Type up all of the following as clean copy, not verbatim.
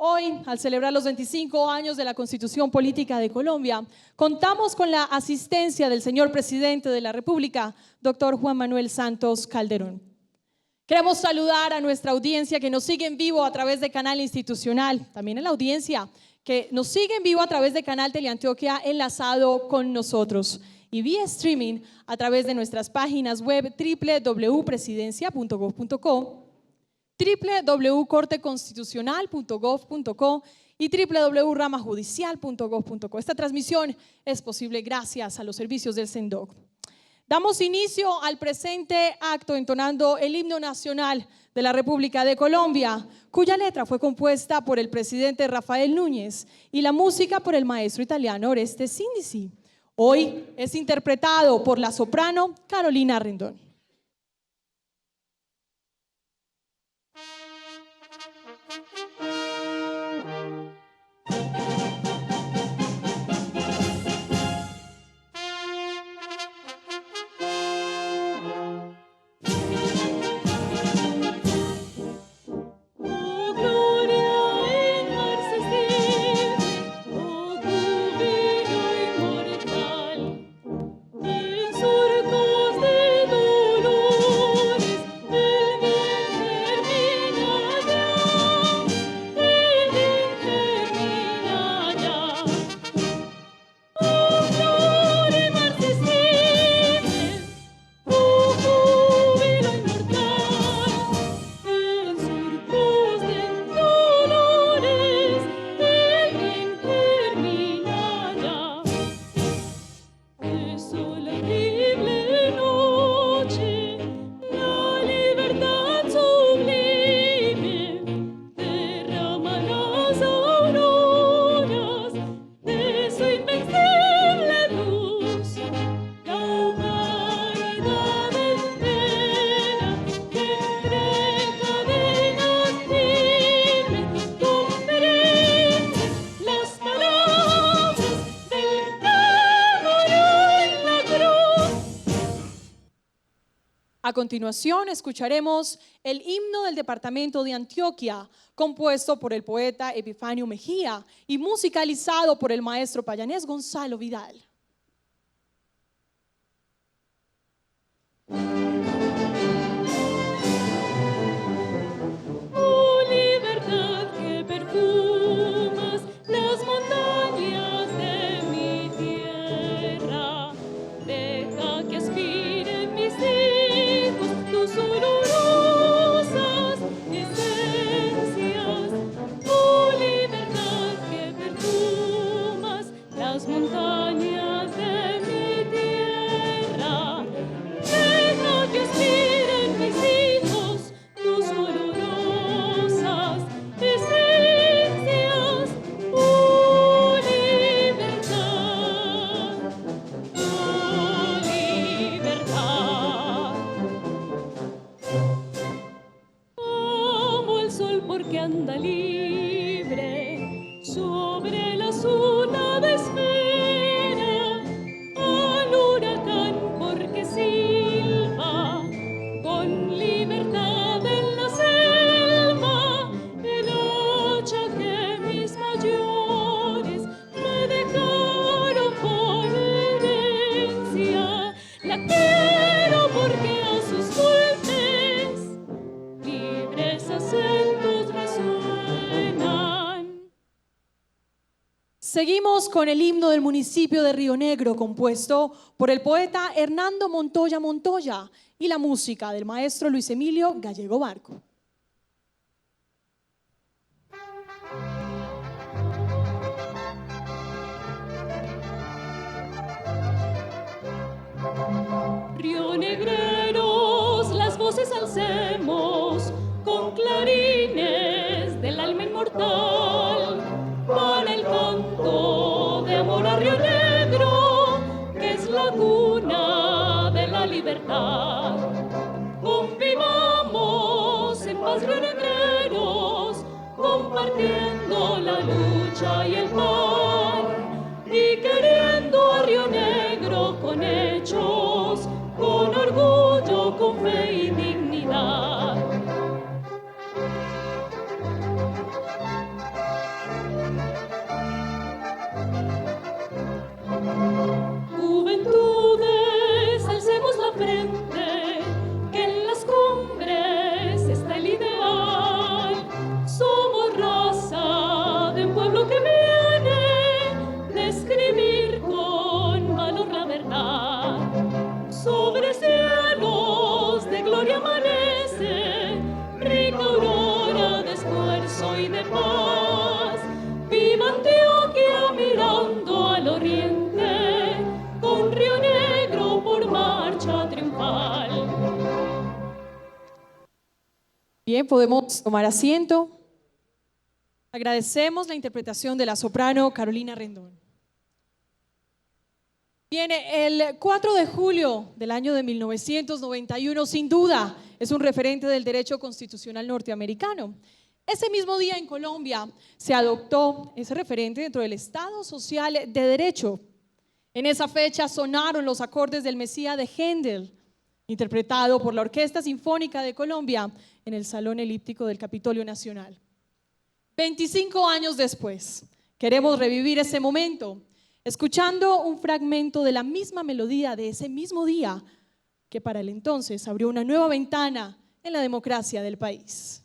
Hoy, al celebrar los 25 años de la Constitución Política de Colombia, contamos con la asistencia del señor presidente de la República, doctor Juan Manuel Santos Calderón. Queremos saludar a nuestra audiencia que nos sigue en vivo a través de Canal Institucional, también a la audiencia que nos sigue en vivo a través de Canal Teleantioquia enlazado con nosotros y vía streaming a través de nuestras páginas web www.presidencia.gov.co, www.corteconstitucional.gov.co y www.ramajudicial.gov.co. Esta transmisión es posible gracias a los servicios del SENDOC. Damos inicio al presente acto entonando el himno nacional de la República de Colombia, cuya letra fue compuesta por el presidente Rafael Núñez y la música por el maestro italiano Oreste Sindici. Hoy es interpretado por la soprano Carolina Rendón. A continuación escucharemos el himno del departamento de Antioquia, compuesto por el poeta Epifanio Mejía y musicalizado por el maestro payanés Gonzalo Vidal. Seguimos con el himno del municipio de Río Negro, compuesto por el poeta Hernando Montoya Montoya y la música del maestro Luis Emilio Gallego Barco. Rionegreros, las voces alcemos con clarines del alma inmortal para el canto de amor a Río Negro, que es la cuna de la libertad. Convivamos en paz, rionegreros, compartiendo la lucha y el pan, y queriendo a Río Negro con hechos, con orgullo, con fe y dignidad. Bien, podemos tomar asiento. Agradecemos la interpretación de la soprano Carolina Rendón. Bien, el 4 de julio del año de 1991, sin duda, es un referente del derecho constitucional norteamericano. Ese mismo día en Colombia se adoptó ese referente dentro del Estado Social de Derecho. En esa fecha sonaron los acordes del Mesías de Händel, interpretado por la Orquesta Sinfónica de Colombia en el Salón Elíptico del Capitolio Nacional. 25 años después, queremos revivir ese momento, escuchando un fragmento de la misma melodía de ese mismo día, que para el entonces abrió una nueva ventana en la democracia del país.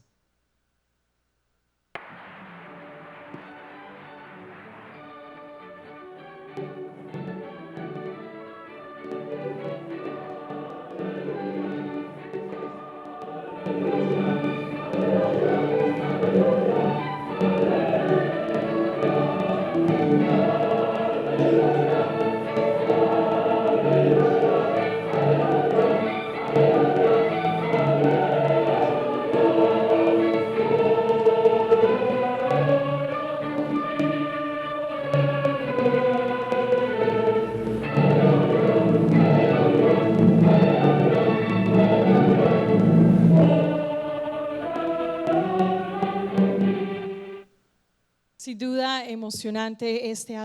Sin duda emocionante este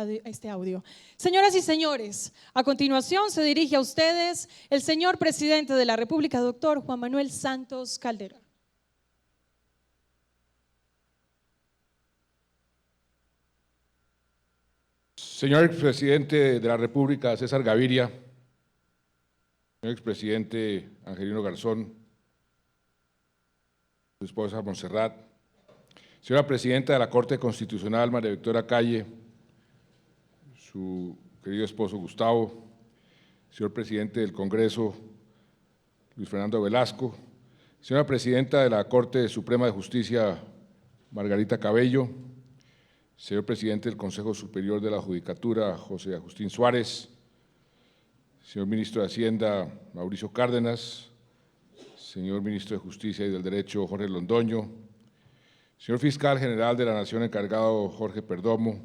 audio. Señoras y señores, a continuación se dirige a ustedes el señor presidente de la República, doctor Juan Manuel Santos Calderón. Señor expresidente de la República, César Gaviria, señor expresidente Angelino Garzón, su esposa Montserrat, señora presidenta de la Corte Constitucional, María Victoria Calle, su querido esposo Gustavo, señor presidente del Congreso, Luis Fernando Velasco, señora presidenta de la Corte Suprema de Justicia, Margarita Cabello, señor presidente del Consejo Superior de la Judicatura, José Agustín Suárez, señor ministro de Hacienda, Mauricio Cárdenas, señor ministro de Justicia y del Derecho, Jorge Londoño, señor fiscal general de la Nación encargado, Jorge Perdomo,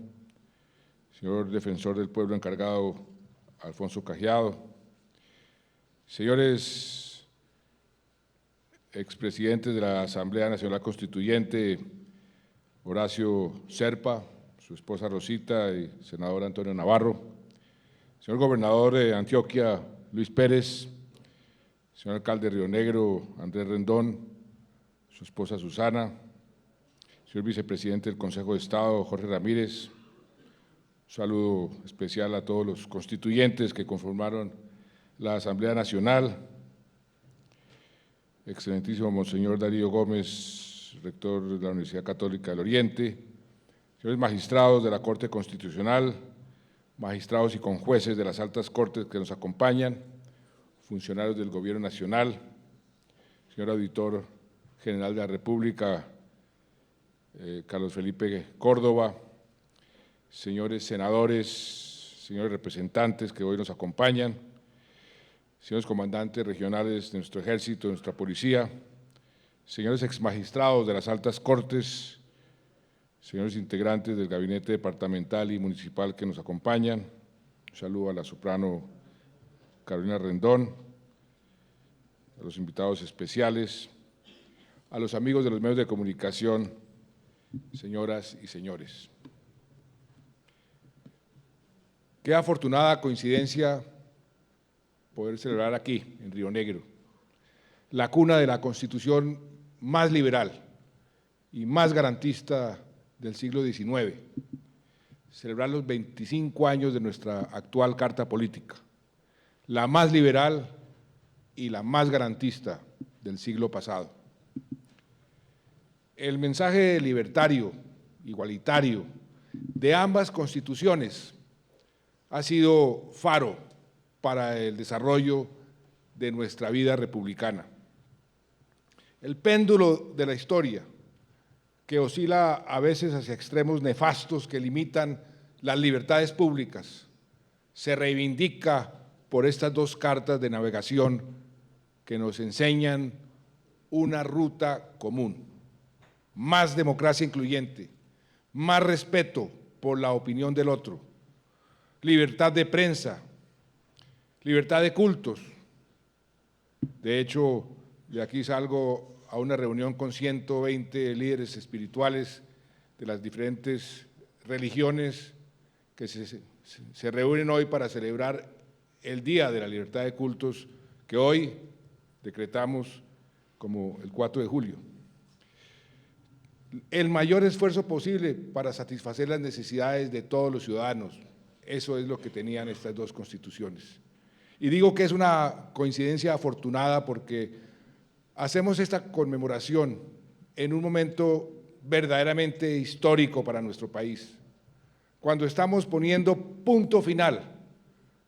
señor defensor del pueblo encargado, Alfonso Cajiado, señores expresidentes de la Asamblea Nacional Constituyente, Horacio Serpa, su esposa Rosita y senador Antonio Navarro, señor gobernador de Antioquia, Luis Pérez, señor alcalde de Río Negro, Andrés Rendón, su esposa Susana, señor vicepresidente del Consejo de Estado, Jorge Ramírez, un saludo especial a todos los constituyentes que conformaron la Asamblea Nacional, excelentísimo Monseñor Darío Gómez, rector de la Universidad Católica del Oriente, señores magistrados de la Corte Constitucional, magistrados y conjueces de las altas cortes que nos acompañan, funcionarios del Gobierno Nacional, señor auditor general de la República, Carlos Felipe Córdoba, señores senadores, señores representantes que hoy nos acompañan, señores comandantes regionales de nuestro ejército, de nuestra policía, señores exmagistrados de las altas cortes, señores integrantes del gabinete departamental y municipal que nos acompañan, un saludo a la soprano Carolina Rendón, a los invitados especiales, a los amigos de los medios de comunicación, señoras y señores. Qué afortunada coincidencia poder celebrar aquí, en Río Negro, la cuna de la Constitución más liberal y más garantista del siglo XIX, celebrar los 25 años de nuestra actual Carta Política, la más liberal y la más garantista del siglo pasado. El mensaje libertario, igualitario, de ambas constituciones ha sido faro para el desarrollo de nuestra vida republicana. El péndulo de la historia, que oscila a veces hacia extremos nefastos que limitan las libertades públicas, se reivindica por estas dos cartas de navegación que nos enseñan una ruta común, más democracia incluyente, más respeto por la opinión del otro, libertad de prensa, libertad de cultos. De hecho, de aquí salgo a una reunión con 120 líderes espirituales de las diferentes religiones que se reúnen hoy para celebrar el Día de la Libertad de Cultos, que hoy decretamos como el 4 de julio. El mayor esfuerzo posible para satisfacer las necesidades de todos los ciudadanos, eso es lo que tenían estas dos constituciones. Y digo que es una coincidencia afortunada porque hacemos esta conmemoración en un momento verdaderamente histórico para nuestro país, cuando estamos poniendo punto final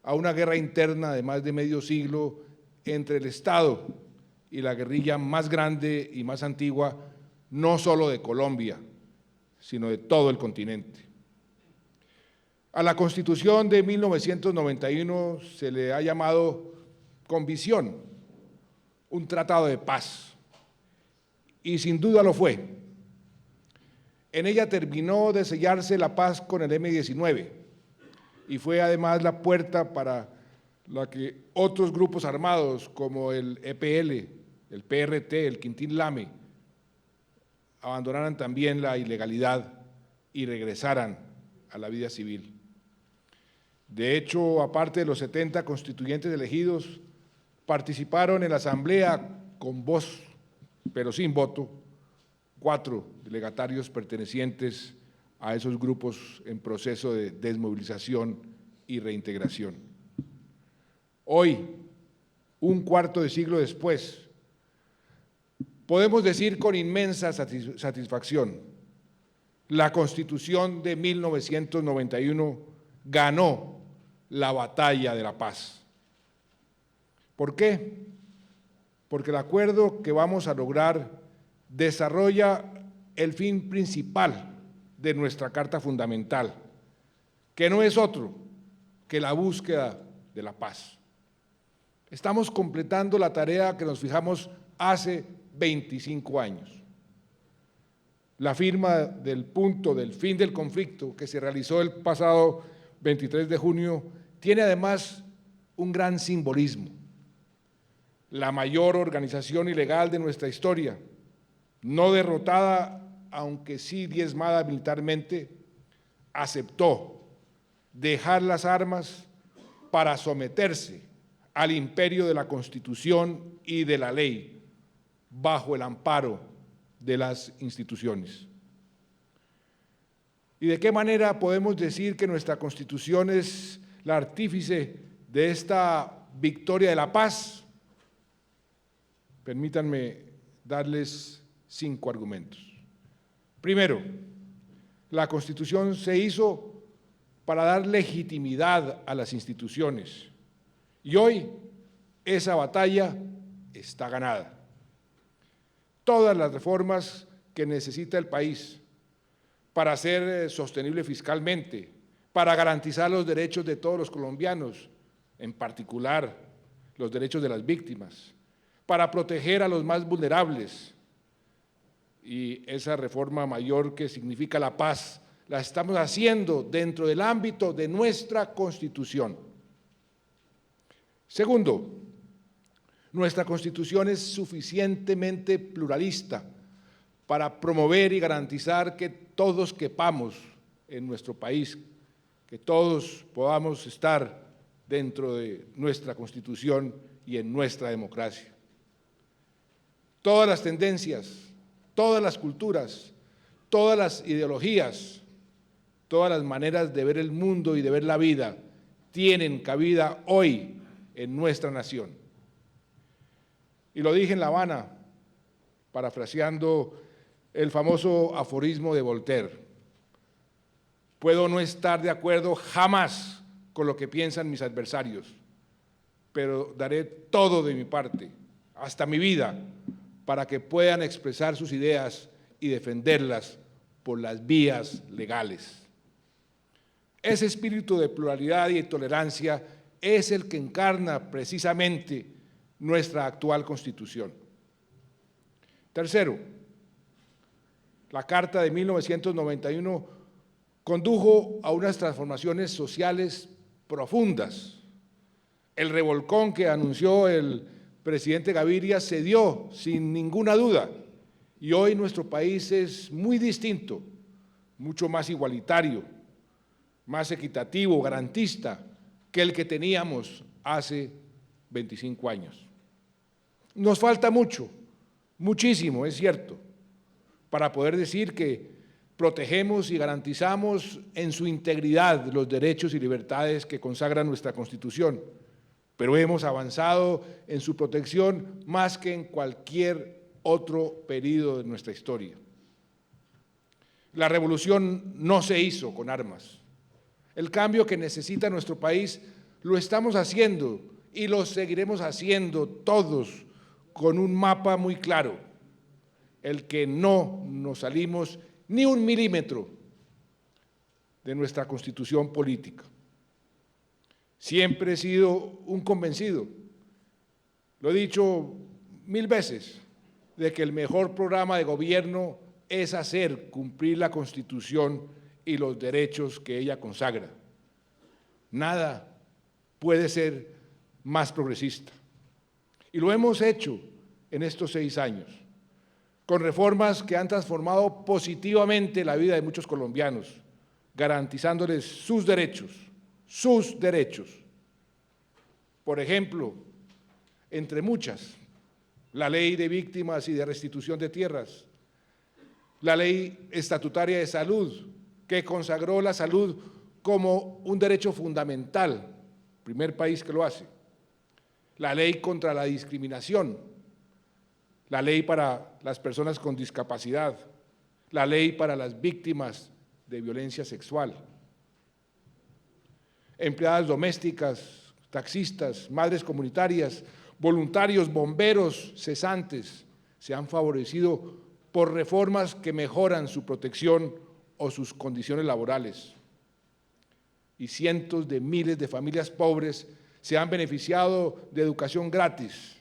a una guerra interna de más de medio siglo entre el Estado y la guerrilla más grande y más antigua, no solo de Colombia, sino de todo el continente. A la Constitución de 1991 se le ha llamado con visión un tratado de paz, y sin duda lo fue. En ella terminó de sellarse la paz con el M-19 y fue además la puerta para la que otros grupos armados como el EPL, el PRT, el Quintín Lame, abandonaran también la ilegalidad y regresaran a la vida civil. De hecho, aparte de los 70 constituyentes elegidos, participaron en la Asamblea con voz, pero sin voto, 4 delegatarios pertenecientes a esos grupos en proceso de desmovilización y reintegración. Hoy, un cuarto de siglo después, podemos decir con inmensa satisfacción, la Constitución de 1991 ganó la batalla de la paz. ¿Por qué? Porque el acuerdo que vamos a lograr desarrolla el fin principal de nuestra Carta Fundamental, que no es otro que la búsqueda de la paz. Estamos completando la tarea que nos fijamos hace 25 años. La firma del punto del fin del conflicto que se realizó el pasado 23 de junio tiene además un gran simbolismo. La mayor organización ilegal de nuestra historia, no derrotada, aunque sí diezmada militarmente, aceptó dejar las armas para someterse al imperio de la Constitución y de la ley, bajo el amparo de las instituciones. ¿Y de qué manera podemos decir que nuestra Constitución es la artífice de esta victoria de la paz? Permítanme darles 5 argumentos. Primero, la Constitución se hizo para dar legitimidad a las instituciones y hoy esa batalla está ganada. Todas las reformas que necesita el país para ser sostenible fiscalmente, para garantizar los derechos de todos los colombianos, en particular los derechos de las víctimas, para proteger a los más vulnerables, y esa reforma mayor que significa la paz, la estamos haciendo dentro del ámbito de nuestra Constitución. Segundo, nuestra Constitución es suficientemente pluralista para promover y garantizar que todos quepamos en nuestro país, que todos podamos estar dentro de nuestra Constitución y en nuestra democracia. Todas las tendencias, todas las culturas, todas las ideologías, todas las maneras de ver el mundo y de ver la vida tienen cabida hoy en nuestra nación. Y lo dije en La Habana, parafraseando el famoso aforismo de Voltaire: puedo no estar de acuerdo jamás con lo que piensan mis adversarios, pero daré todo de mi parte, hasta mi vida, para que puedan expresar sus ideas y defenderlas por las vías legales. Ese espíritu de pluralidad y de tolerancia es el que encarna precisamente nuestra actual Constitución. Tercero, la Carta de 1991 condujo a unas transformaciones sociales profundas. El revolcón que anunció el presidente Gaviria se dio sin ninguna duda y hoy nuestro país es muy distinto, mucho más igualitario, más equitativo, garantista que el que teníamos hace 25 años. Nos falta mucho, muchísimo, es cierto, para poder decir que protegemos y garantizamos en su integridad los derechos y libertades que consagra nuestra Constitución, pero hemos avanzado en su protección más que en cualquier otro periodo de nuestra historia. La revolución no se hizo con armas. El cambio que necesita nuestro país lo estamos haciendo y lo seguiremos haciendo todos con un mapa muy claro, el que no nos salimos ni un milímetro de nuestra Constitución política. Siempre he sido un convencido, lo he dicho 1000 veces, de que el mejor programa de gobierno es hacer cumplir la Constitución y los derechos que ella consagra. Nada puede ser más progresista. Y lo hemos hecho en estos 6 años, con reformas que han transformado positivamente la vida de muchos colombianos, garantizándoles sus derechos. Por ejemplo, entre muchas, la ley de víctimas y de restitución de tierras, la ley estatutaria de salud, que consagró la salud como un derecho fundamental, primer país que lo hace, la ley contra la discriminación, la ley para las personas con discapacidad, la ley para las víctimas de violencia sexual. Empleadas domésticas, taxistas, madres comunitarias, voluntarios, bomberos, cesantes, se han favorecido por reformas que mejoran su protección o sus condiciones laborales. Y cientos de miles de familias pobres se han beneficiado de educación gratis,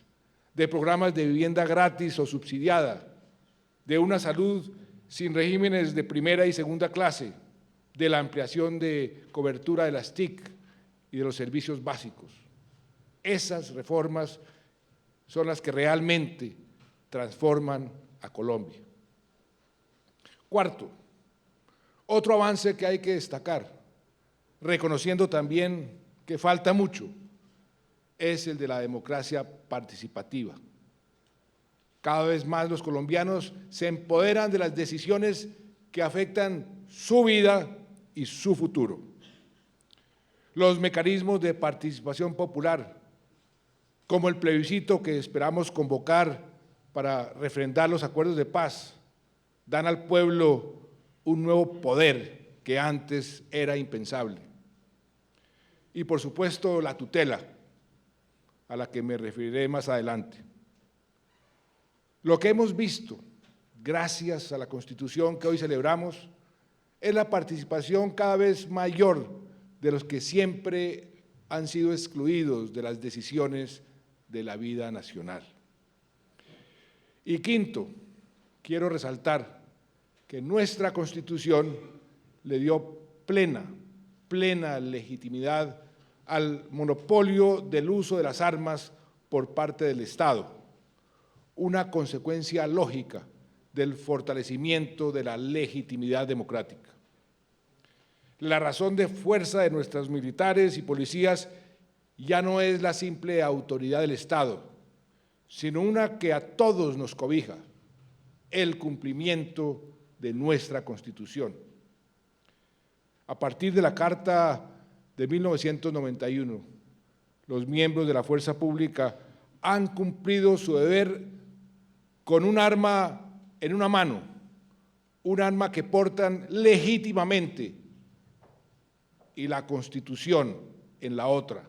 de programas de vivienda gratis o subsidiada, de una salud sin regímenes de primera y segunda clase, de la ampliación de cobertura de las TIC y de los servicios básicos. Esas reformas son las que realmente transforman a Colombia. Cuarto, otro avance que hay que destacar, reconociendo también que falta mucho, es el de la democracia participativa. Cada vez más los colombianos se empoderan de las decisiones que afectan su vida y su futuro. Los mecanismos de participación popular, como el plebiscito que esperamos convocar para refrendar los acuerdos de paz, dan al pueblo un nuevo poder que antes era impensable. Y por supuesto la tutela, a la que me referiré más adelante. Lo que hemos visto, gracias a la Constitución que hoy celebramos, es la participación cada vez mayor de los que siempre han sido excluidos de las decisiones de la vida nacional. Y quinto, quiero resaltar que nuestra Constitución le dio plena legitimidad al monopolio del uso de las armas por parte del Estado, una consecuencia lógica del fortalecimiento de la legitimidad democrática. La razón de fuerza de nuestros militares y policías ya no es la simple autoridad del Estado, sino una que a todos nos cobija, el cumplimiento de nuestra Constitución. A partir de la Carta de 1991, los miembros de la fuerza pública han cumplido su deber con un arma en una mano, un arma que portan legítimamente, y la Constitución en la otra,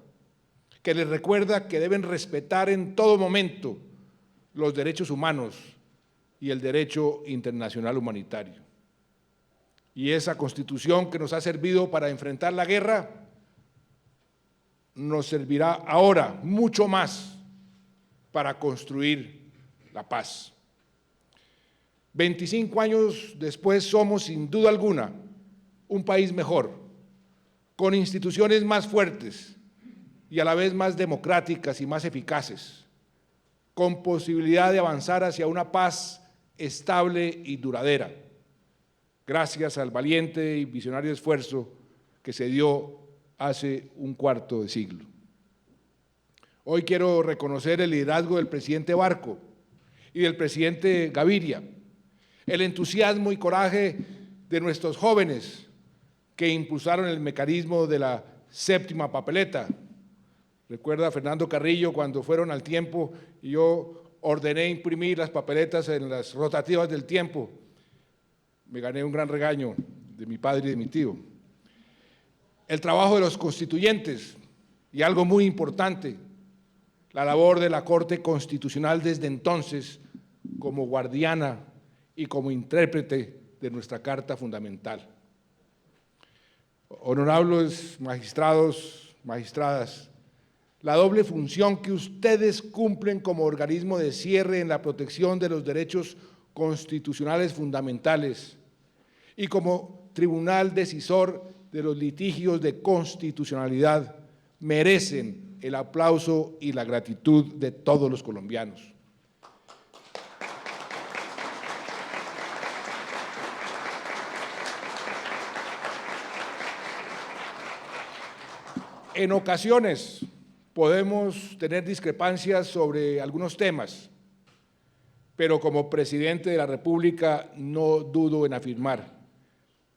que les recuerda que deben respetar en todo momento los derechos humanos y el derecho internacional humanitario. Y esa Constitución que nos ha servido para enfrentar la guerra, nos servirá ahora mucho más para construir la paz. 25 años después somos, sin duda alguna, un país mejor, con instituciones más fuertes y a la vez más democráticas y más eficaces, con posibilidad de avanzar hacia una paz estable y duradera, gracias al valiente y visionario esfuerzo que se dio hace un cuarto de siglo. Hoy quiero reconocer el liderazgo del presidente Barco y del presidente Gaviria, el entusiasmo y coraje de nuestros jóvenes que impulsaron el mecanismo de la séptima papeleta. Recuerda a Fernando Carrillo cuando fueron al tiempo y yo ordené imprimir las papeletas en las rotativas del tiempo. Me gané un gran regaño de mi padre y de mi tío. El trabajo de los constituyentes y algo muy importante, la labor de la Corte Constitucional desde entonces como guardiana y como intérprete de nuestra Carta Fundamental. Honorables magistrados, magistradas, la doble función que ustedes cumplen como organismo de cierre en la protección de los derechos constitucionales fundamentales y como tribunal decisor de los litigios de constitucionalidad merecen el aplauso y la gratitud de todos los colombianos. En ocasiones podemos tener discrepancias sobre algunos temas, pero como presidente de la República no dudo en afirmar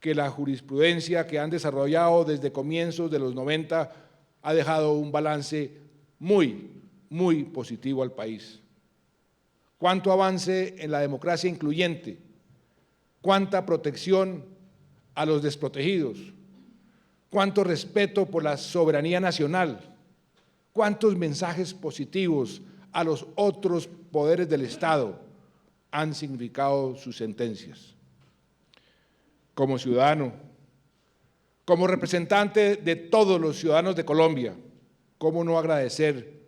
que la jurisprudencia que han desarrollado desde comienzos de los 90 ha dejado un balance muy positivo al país. Cuánto avance en la democracia incluyente, cuánta protección a los desprotegidos, cuánto respeto por la soberanía nacional, cuántos mensajes positivos a los otros poderes del Estado han significado sus sentencias. Como ciudadano, como representante de todos los ciudadanos de Colombia, ¿cómo no agradecer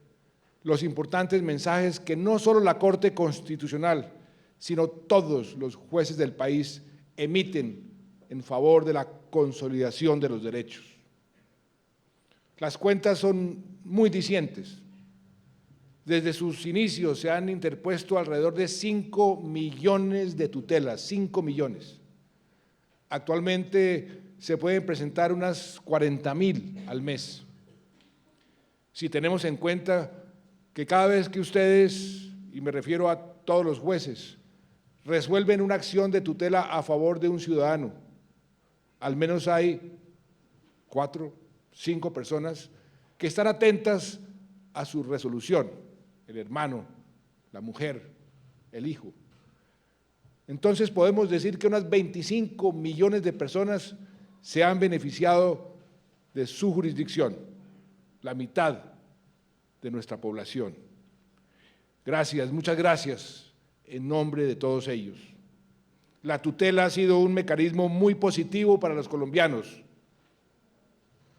los importantes mensajes que no solo la Corte Constitucional, sino todos los jueces del país emiten en favor de la consolidación de los derechos? Las cuentas son muy dicientes. Desde sus inicios se han interpuesto alrededor de 5 millones de tutelas, 5 millones. Actualmente se pueden presentar unas 40.000 al mes. Si tenemos en cuenta que cada vez que ustedes, y me refiero a todos los jueces, resuelven una acción de tutela a favor de un ciudadano, al menos hay 4, 5 personas que están atentas a su resolución, el hermano, la mujer, el hijo. Entonces podemos decir que unas 25 millones de personas se han beneficiado de su jurisdicción, la mitad de nuestra población. Gracias, muchas gracias en nombre de todos ellos. La tutela ha sido un mecanismo muy positivo para los colombianos,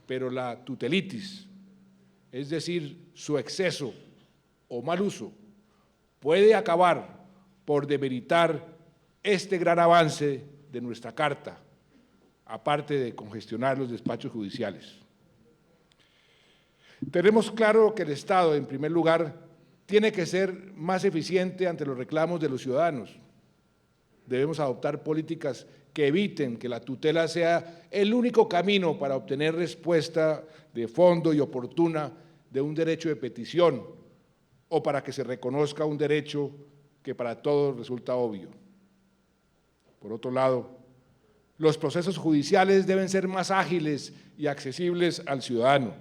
pero la tutelitis, es decir, su exceso o mal uso, puede acabar por demeritar este gran avance de nuestra Carta, aparte de congestionar los despachos judiciales. Tenemos claro que el Estado, en primer lugar, tiene que ser más eficiente ante los reclamos de los ciudadanos. Debemos adoptar políticas que eviten que la tutela sea el único camino para obtener respuesta de fondo y oportuna de un derecho de petición o para que se reconozca un derecho que para todos resulta obvio. Por otro lado, los procesos judiciales deben ser más ágiles y accesibles al ciudadano.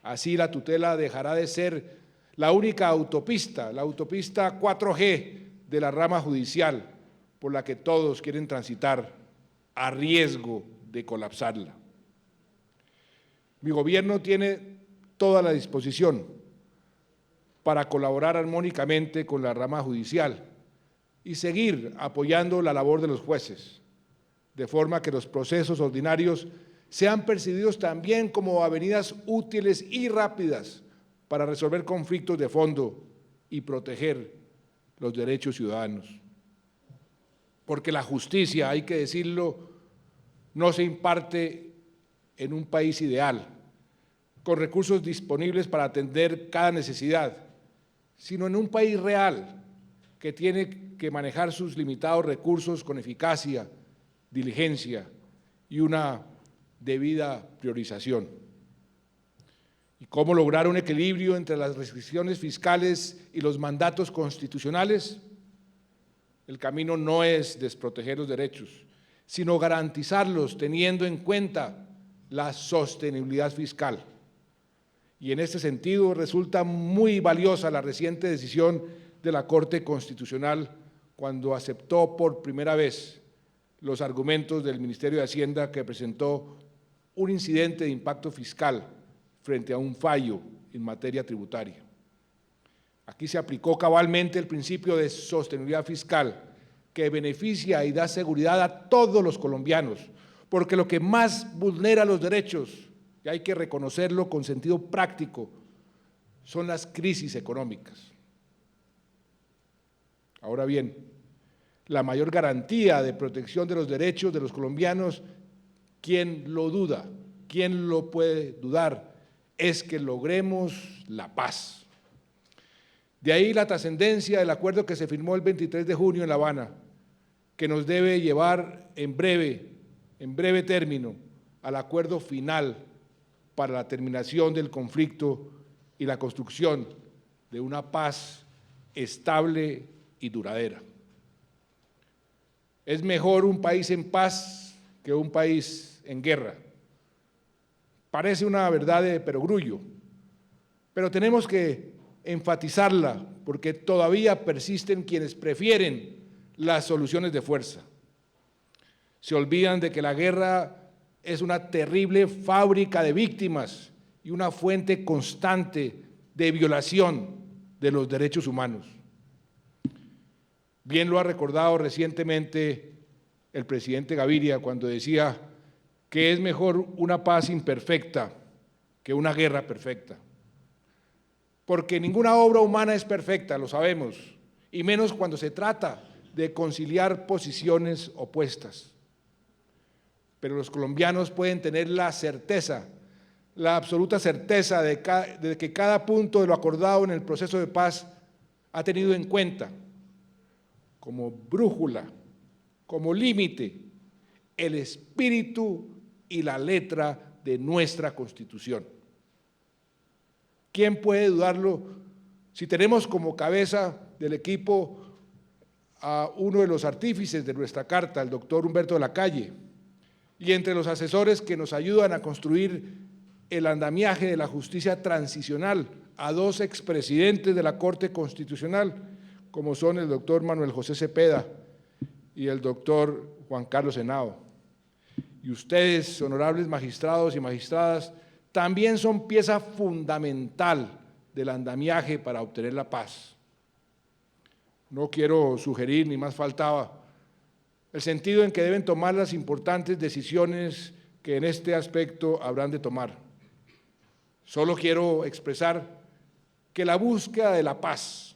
Así la tutela dejará de ser la única autopista, la autopista 4G de la rama judicial, por la que todos quieren transitar a riesgo de colapsarla. Mi gobierno tiene toda la disposición para colaborar armónicamente con la rama judicial y seguir apoyando la labor de los jueces, de forma que los procesos ordinarios sean percibidos también como avenidas útiles y rápidas para resolver conflictos de fondo y proteger los derechos ciudadanos. porque la justicia, hay que decirlo, no se imparte en un país ideal, con recursos disponibles para atender cada necesidad, sino en un país real que tiene que manejar sus limitados recursos con eficacia, diligencia y una debida priorización. ¿Y cómo lograr un equilibrio entre las restricciones fiscales y los mandatos constitucionales? El camino no es desproteger los derechos, sino garantizarlos teniendo en cuenta la sostenibilidad fiscal. Y en este sentido resulta muy valiosa la reciente decisión de la Corte Constitucional cuando aceptó por primera vez los argumentos del Ministerio de Hacienda que presentó un incidente de impacto fiscal frente a un fallo en materia tributaria. Aquí se aplicó cabalmente el principio de sostenibilidad fiscal que beneficia y da seguridad a todos los colombianos, porque lo que más vulnera los derechos, y hay que reconocerlo con sentido práctico, son las crisis económicas. Ahora bien, la mayor garantía de protección de los derechos de los colombianos, ¿quién lo duda? ¿Quién lo puede dudar? Es que logremos la paz. De ahí la trascendencia del acuerdo que se firmó el 23 de junio en La Habana, que nos debe llevar en breve término al acuerdo final para la terminación del conflicto y la construcción de una paz estable y duradera. Es mejor un país en paz que un país en guerra. Parece una verdad de perogrullo, pero tenemos que enfatizarla porque todavía persisten quienes prefieren las soluciones de fuerza. Se olvidan de que la guerra es una terrible fábrica de víctimas y una fuente constante de violación de los derechos humanos. Bien lo ha recordado recientemente el presidente Gaviria cuando decía que es mejor una paz imperfecta que una guerra perfecta. Porque ninguna obra humana es perfecta, lo sabemos, y menos cuando se trata de conciliar posiciones opuestas. Pero los colombianos pueden tener la certeza, la absoluta certeza de que cada punto de lo acordado en el proceso de paz ha tenido en cuenta como brújula, como límite, el espíritu y la letra de nuestra Constitución. ¿Quién puede dudarlo si tenemos como cabeza del equipo a uno de los artífices de nuestra Carta, el doctor Humberto de la Calle, y entre los asesores que nos ayudan a construir el andamiaje de la justicia transicional a dos expresidentes de la Corte Constitucional, como son el doctor Manuel José Cepeda y el doctor Juan Carlos Henao? Y ustedes, honorables magistrados y magistradas, también son pieza fundamental del andamiaje para obtener la paz. No quiero sugerir, ni más faltaba, el sentido en que deben tomar las importantes decisiones que en este aspecto habrán de tomar. Solo quiero expresar que la búsqueda de la paz,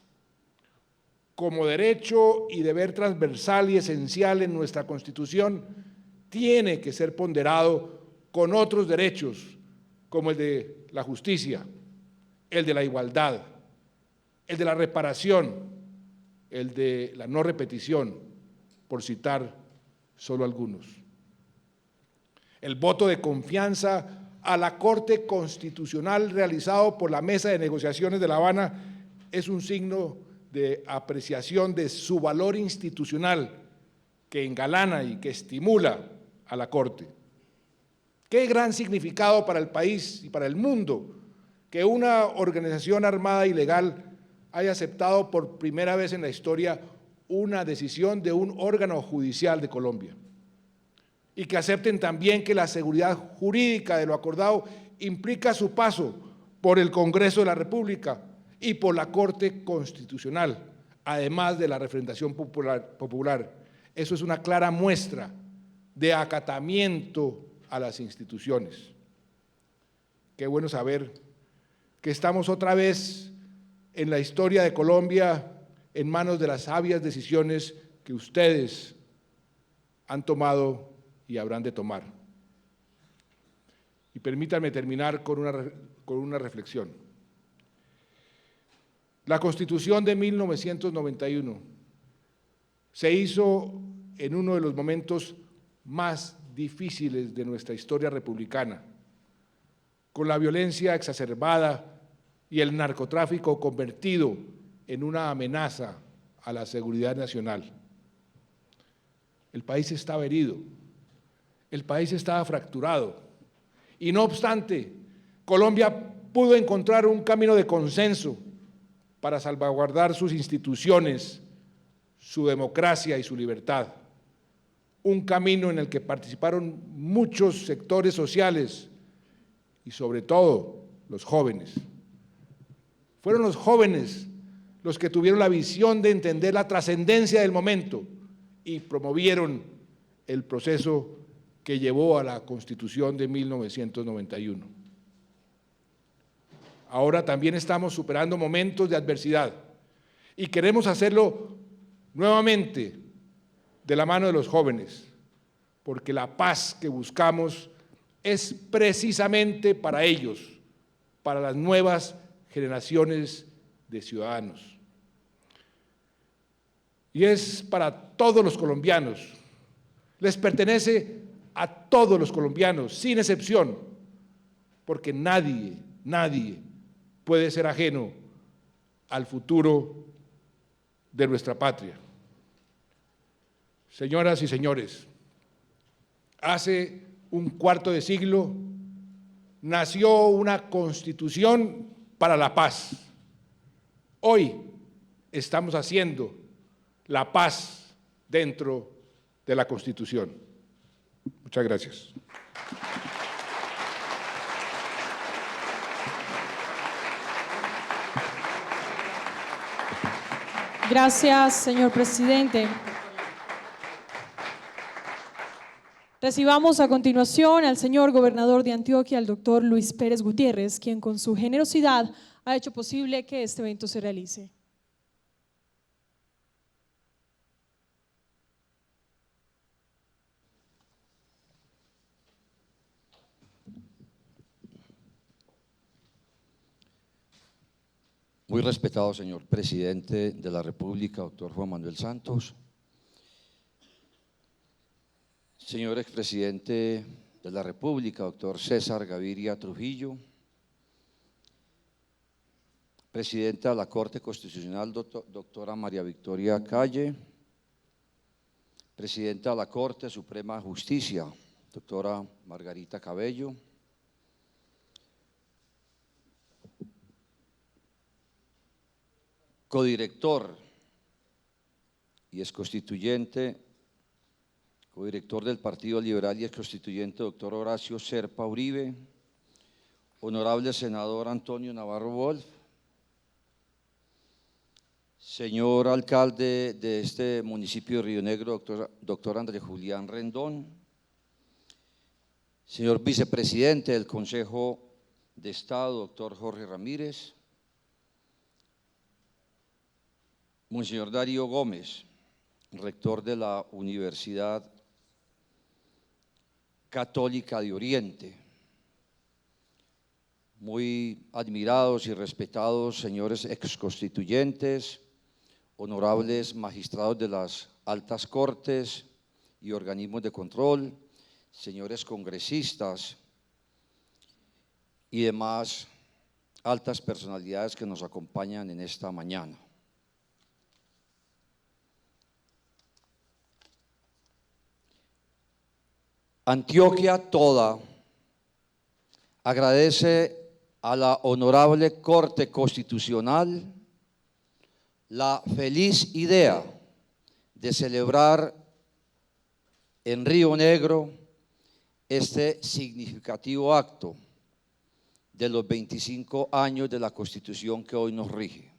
como derecho y deber transversal y esencial en nuestra Constitución, tiene que ser ponderado con otros derechos, como el de la justicia, el de la igualdad, el de la reparación, el de la no repetición, por citar solo algunos. El voto de confianza a la Corte Constitucional realizado por la Mesa de Negociaciones de La Habana es un signo de apreciación de su valor institucional que engalana y que estimula a la Corte. Qué gran significado para el país y para el mundo que una organización armada ilegal haya aceptado por primera vez en la historia una decisión de un órgano judicial de Colombia y que acepten también que la seguridad jurídica de lo acordado implica su paso por el Congreso de la República y por la Corte Constitucional, además de la representación popular. Eso es una clara muestra de acatamiento a las instituciones. Qué bueno saber que estamos otra vez en la historia de Colombia en manos de las sabias decisiones que ustedes han tomado y habrán de tomar. Y permítanme terminar con una reflexión. La Constitución de 1991 se hizo en uno de los momentos más difíciles de nuestra historia republicana, con la violencia exacerbada y el narcotráfico convertido en una amenaza a la seguridad nacional. El país estaba herido, el país estaba fracturado, y no obstante, Colombia pudo encontrar un camino de consenso para salvaguardar sus instituciones, su democracia y su libertad. Un camino en el que participaron muchos sectores sociales y sobre todo los jóvenes. Fueron los jóvenes los que tuvieron la visión de entender la trascendencia del momento y promovieron el proceso que llevó a la Constitución de 1991. Ahora también estamos superando momentos de adversidad y queremos hacerlo nuevamente de la mano de los jóvenes, porque la paz que buscamos es precisamente para ellos, para las nuevas generaciones de ciudadanos. Y es para todos los colombianos, les pertenece a todos los colombianos, sin excepción, porque nadie puede ser ajeno al futuro de nuestra patria. Señoras y señores, hace un cuarto de siglo nació una Constitución para la paz. Hoy estamos haciendo la paz dentro de la Constitución. Muchas gracias. Gracias, señor presidente. Recibamos a continuación al señor gobernador de Antioquia, al doctor Luis Pérez Gutiérrez, quien con su generosidad ha hecho posible que este evento se realice. Muy respetado señor presidente de la República, doctor Juan Manuel Santos, señor expresidente de la República, doctor César Gaviria Trujillo, presidenta de la Corte Constitucional, doctora María Victoria Calle, presidenta de la Corte Suprema de Justicia, doctora Margarita Cabello, codirector y exconstituyente, codirector del Partido Liberal y exconstituyente, doctor Horacio Serpa Uribe, honorable senador Antonio Navarro Wolf, señor alcalde de este municipio de Río Negro, doctor Andrés Julián Rendón, señor vicepresidente del Consejo de Estado, doctor Jorge Ramírez, Monseñor Darío Gómez, rector de la Universidad Católica de Oriente, muy admirados y respetados señores exconstituyentes, honorables magistrados de las altas cortes y organismos de control, señores congresistas y demás altas personalidades que nos acompañan en esta mañana. Antioquia toda agradece a la Honorable Corte Constitucional la feliz idea de celebrar en Río Negro este significativo acto de los 25 años de la Constitución que hoy nos rige.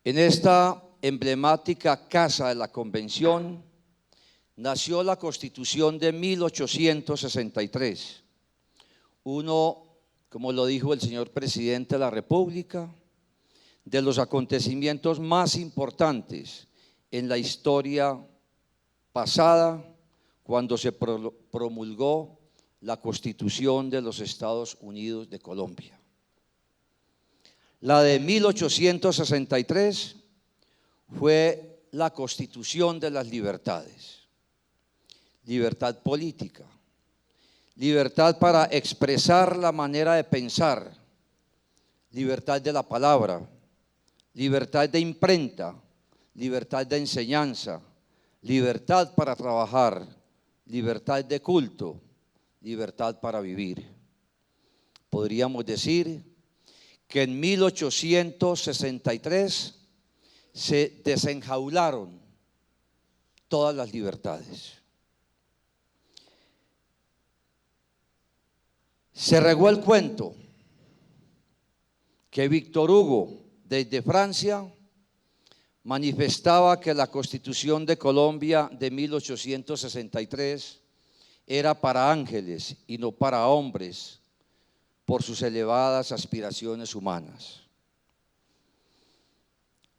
En esta emblemática Casa de la Convención nació la Constitución de 1863, uno, como lo dijo el señor presidente de la República, de los acontecimientos más importantes en la historia pasada, cuando se promulgó la Constitución de los Estados Unidos de Colombia. La de 1863 fue la Constitución de las libertades. Libertad política, libertad para expresar la manera de pensar, libertad de la palabra, libertad de imprenta, libertad de enseñanza, libertad para trabajar, libertad de culto, libertad para vivir. Podríamos decir que en 1863 se desenjaularon todas las libertades. Se regó el cuento que Víctor Hugo, desde Francia, manifestaba que la Constitución de Colombia de 1863 era para ángeles y no para hombres, por sus elevadas aspiraciones humanas.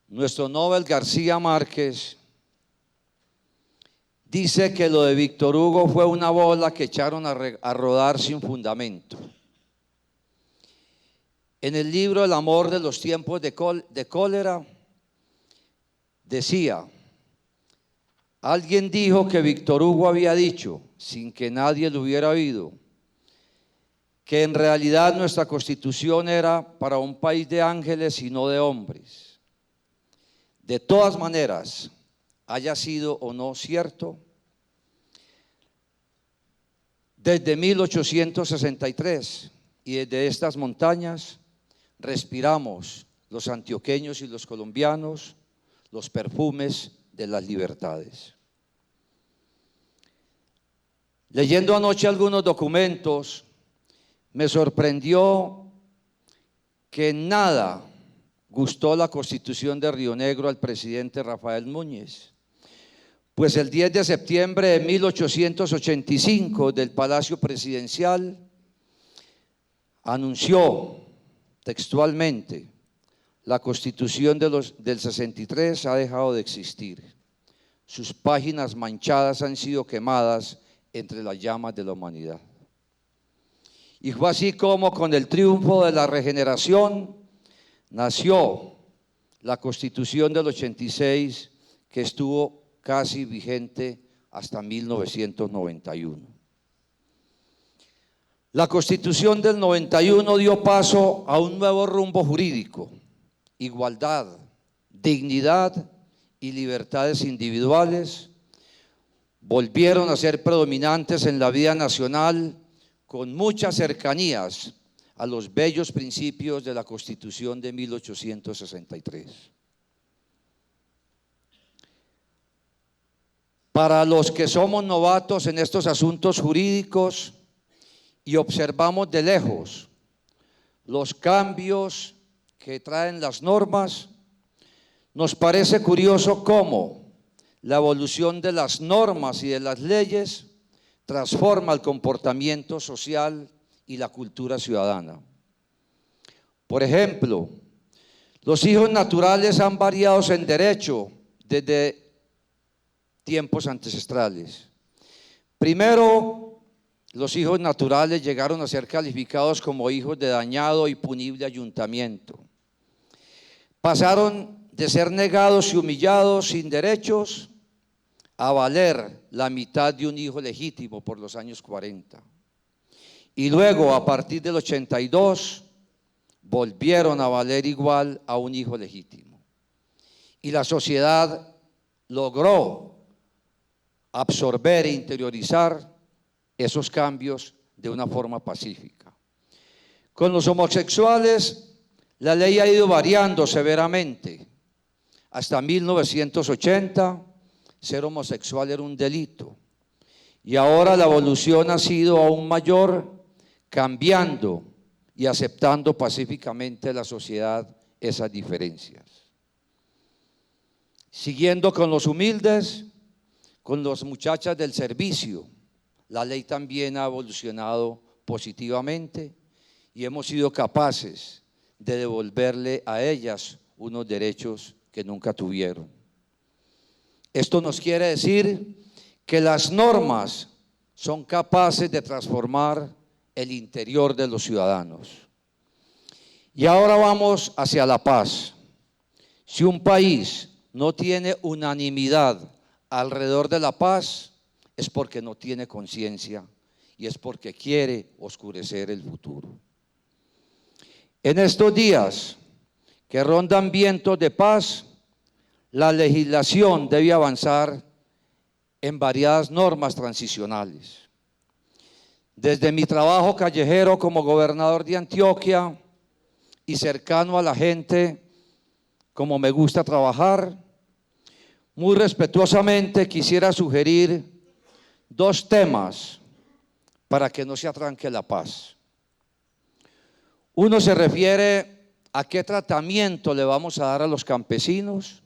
Nuestro Nobel García Márquez dice que lo de Víctor Hugo fue una bola que echaron a rodar sin fundamento. En el libro El amor de los tiempos de cólera decía: alguien dijo que Víctor Hugo había dicho, sin que nadie lo hubiera oído, que en realidad nuestra Constitución era para un país de ángeles y no de hombres. De todas maneras, haya sido o no cierto, desde 1863 y desde estas montañas respiramos los antioqueños y los colombianos los perfumes de las libertades. Leyendo anoche algunos documentos, me sorprendió que en nada gustó la Constitución de Río Negro al presidente Rafael Núñez, pues el 10 de septiembre de 1885 del Palacio Presidencial anunció textualmente: la Constitución del 63 ha dejado de existir, sus páginas manchadas han sido quemadas entre las llamas de la humanidad. Y fue así como, con el triunfo de la regeneración, nació la Constitución del 86, que estuvo casi vigente hasta 1991. La Constitución del 91 dio paso a un nuevo rumbo jurídico: igualdad, dignidad y libertades individuales volvieron a ser predominantes en la vida nacional, con muchas cercanías a los bellos principios de la Constitución de 1863. Para los que somos novatos en estos asuntos jurídicos y observamos de lejos los cambios que traen las normas, nos parece curioso cómo la evolución de las normas y de las leyes transforma el comportamiento social y la cultura ciudadana. Por ejemplo, los hijos naturales han variado en derecho desde tiempos ancestrales. Primero, los hijos naturales llegaron a ser calificados como hijos de dañado y punible ayuntamiento. Pasaron de ser negados y humillados sin derechos a valer la mitad de un hijo legítimo por los años 40. Y luego, a partir del 82, volvieron a valer igual a un hijo legítimo. Y la sociedad logró absorber e interiorizar esos cambios de una forma pacífica. Con los homosexuales, la ley ha ido variando severamente. Hasta 1980, ser homosexual era un delito. Y ahora la evolución ha sido aún mayor, cambiando y aceptando pacíficamente la sociedad esas diferencias. Siguiendo con los humildes, con las muchachas del servicio, la ley también ha evolucionado positivamente y hemos sido capaces de devolverle a ellas unos derechos que nunca tuvieron. Esto nos quiere decir que las normas son capaces de transformar el interior de los ciudadanos. Y ahora vamos hacia la paz. Si un país no tiene unanimidad alrededor de la paz, es porque no tiene conciencia y es porque quiere oscurecer el futuro. En estos días que rondan vientos de paz, la legislación debe avanzar en variadas normas transicionales. Desde mi trabajo callejero como gobernador de Antioquia y cercano a la gente, como me gusta trabajar, muy respetuosamente quisiera sugerir 2 temas para que no se atranque la paz. Uno se refiere a qué tratamiento le vamos a dar a los campesinos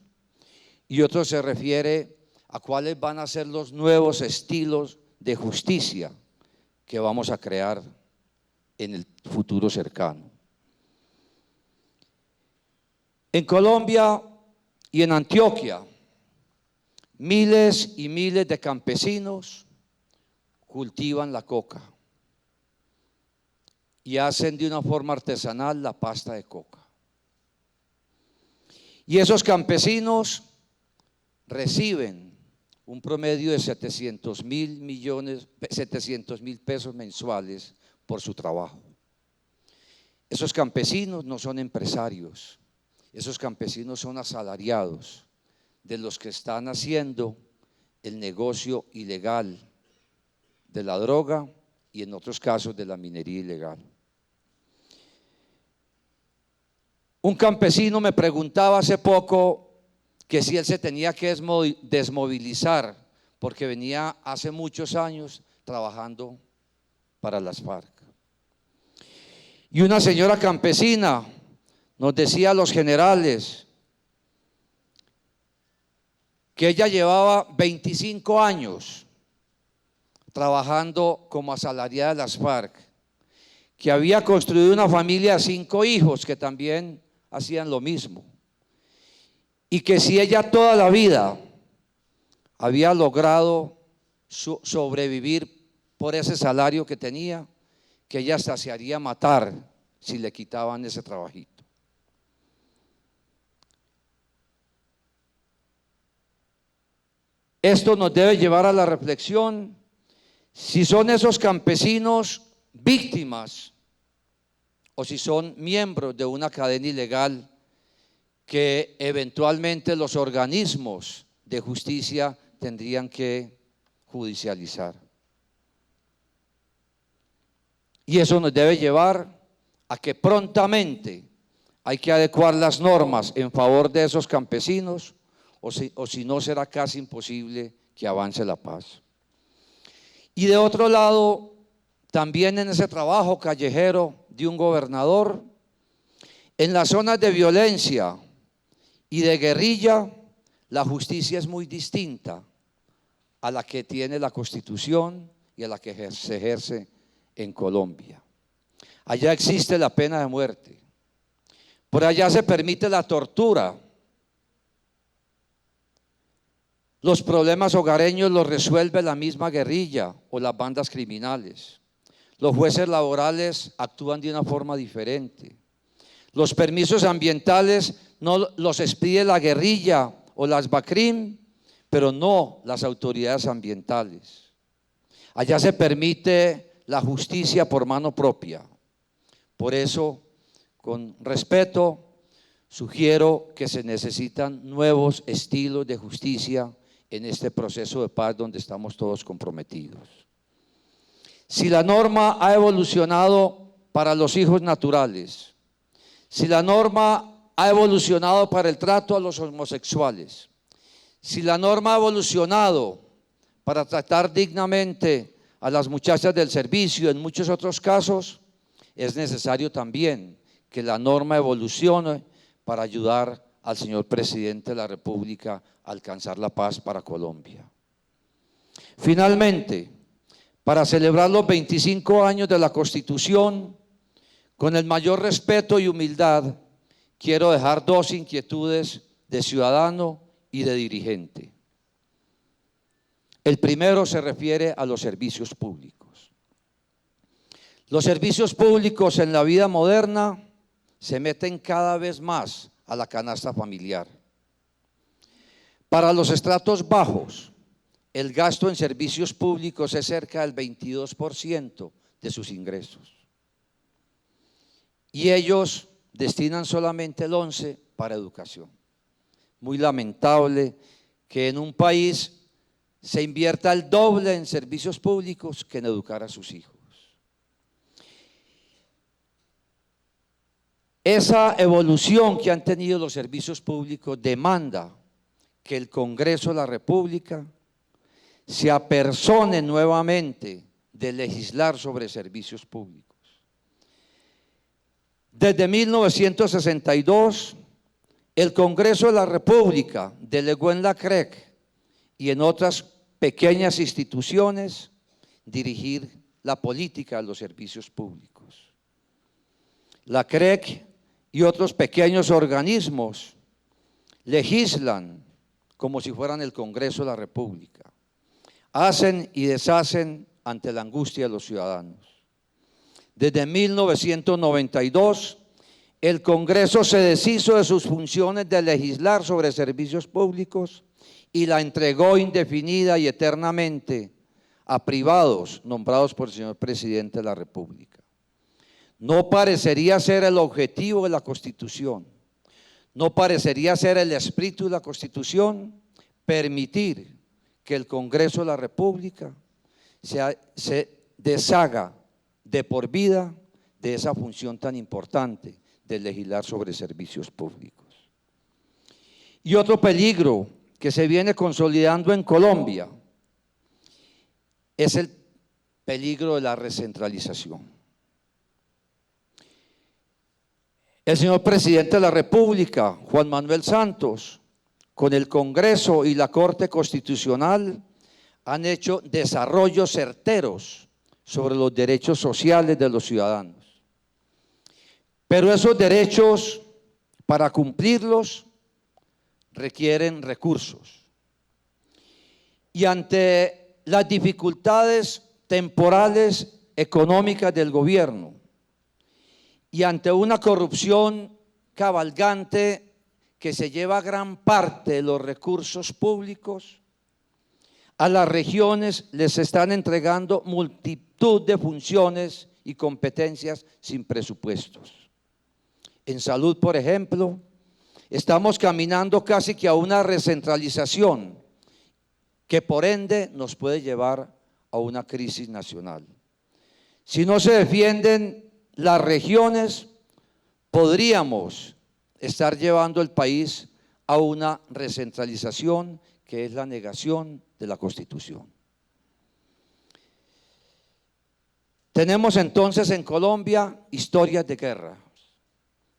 y otro se refiere a cuáles van a ser los nuevos estilos de justicia que vamos a crear en el futuro cercano. En Colombia y en Antioquia, miles y miles de campesinos cultivan la coca y hacen de una forma artesanal la pasta de coca. Y esos campesinos reciben un promedio de 700.000 pesos mensuales por su trabajo. Esos campesinos no son empresarios, esos campesinos son asalariados de los que están haciendo el negocio ilegal de la droga y en otros casos de la minería ilegal. Un campesino me preguntaba hace poco que si él se tenía que desmovilizar porque venía hace muchos años trabajando para las FARC. Y una señora campesina nos decía a los generales que ella llevaba 25 años trabajando como asalariada de las FARC, que había construido una familia de 5 hijos que también hacían lo mismo, y que si ella toda la vida había logrado sobrevivir por ese salario que tenía, que ella hasta se haría matar si le quitaban ese trabajito. Esto nos debe llevar a la reflexión si son esos campesinos víctimas o si son miembros de una cadena ilegal que eventualmente los organismos de justicia tendrían que judicializar. Y eso nos debe llevar a que prontamente hay que adecuar las normas en favor de esos campesinos, o si no será casi imposible que avance la paz. Y de otro lado, también en ese trabajo callejero de un gobernador, en las zonas de violencia y de guerrilla, la justicia es muy distinta a la que tiene la Constitución y a la que se ejerce en Colombia. Allá existe la pena de muerte, por allá se permite la tortura. Los problemas hogareños los resuelve la misma guerrilla o las bandas criminales. Los jueces laborales actúan de una forma diferente. Los permisos ambientales no los expide la guerrilla o las BACRIM, pero no las autoridades ambientales. Allá se permite la justicia por mano propia. Por eso, con respeto, sugiero que se necesitan nuevos estilos de justicia en este proceso de paz donde estamos todos comprometidos. Si la norma ha evolucionado para los hijos naturales, si la norma ha evolucionado para el trato a los homosexuales, si la norma ha evolucionado para tratar dignamente a las muchachas del servicio, en muchos otros casos, es necesario también que la norma evolucione para ayudar al señor presidente de la República a alcanzar la paz para Colombia. Finalmente, para celebrar los 25 años de la Constitución, con el mayor respeto y humildad, quiero dejar 2 inquietudes de ciudadano y de dirigente. El primero se refiere a los servicios públicos. Los servicios públicos en la vida moderna se meten cada vez más a la canasta familiar. Para los estratos bajos, el gasto en servicios públicos es cerca del 22% de sus ingresos. Y ellos destinan solamente el 11% para educación. Muy lamentable que en un país se invierta el doble en servicios públicos que en educar a sus hijos. Esa evolución que han tenido los servicios públicos demanda que el Congreso de la República se apersone nuevamente de legislar sobre servicios públicos. Desde 1962, el Congreso de la República delegó en la CREC y en otras pequeñas instituciones dirigir la política de los servicios públicos. La CREC y otros pequeños organismos legislan como si fueran el Congreso de la República. Hacen y deshacen ante la angustia de los ciudadanos. Desde 1992, el Congreso se deshizo de sus funciones de legislar sobre servicios públicos y la entregó indefinida y eternamente a privados nombrados por el señor presidente de la República. No parecería ser el objetivo de la Constitución, no parecería ser el espíritu de la Constitución permitir que el Congreso de la República se deshaga de por vida de esa función tan importante de legislar sobre servicios públicos. Y otro peligro que se viene consolidando en Colombia es el peligro de la recentralización. El señor presidente de la República, Juan Manuel Santos, con el Congreso y la Corte Constitucional, han hecho desarrollos certeros sobre los derechos sociales de los ciudadanos. Pero esos derechos, para cumplirlos, requieren recursos. Y ante las dificultades temporales económicas del gobierno y ante una corrupción cabalgante que se lleva gran parte de los recursos públicos, a las regiones les están entregando multitud de funciones y competencias sin presupuestos. En salud, por ejemplo, estamos caminando casi que a una recentralización que por ende nos puede llevar a una crisis nacional. Si no se defienden las regiones, podríamos estar llevando el país a una recentralización que es la negación de la Constitución. Tenemos entonces en Colombia historias de guerra.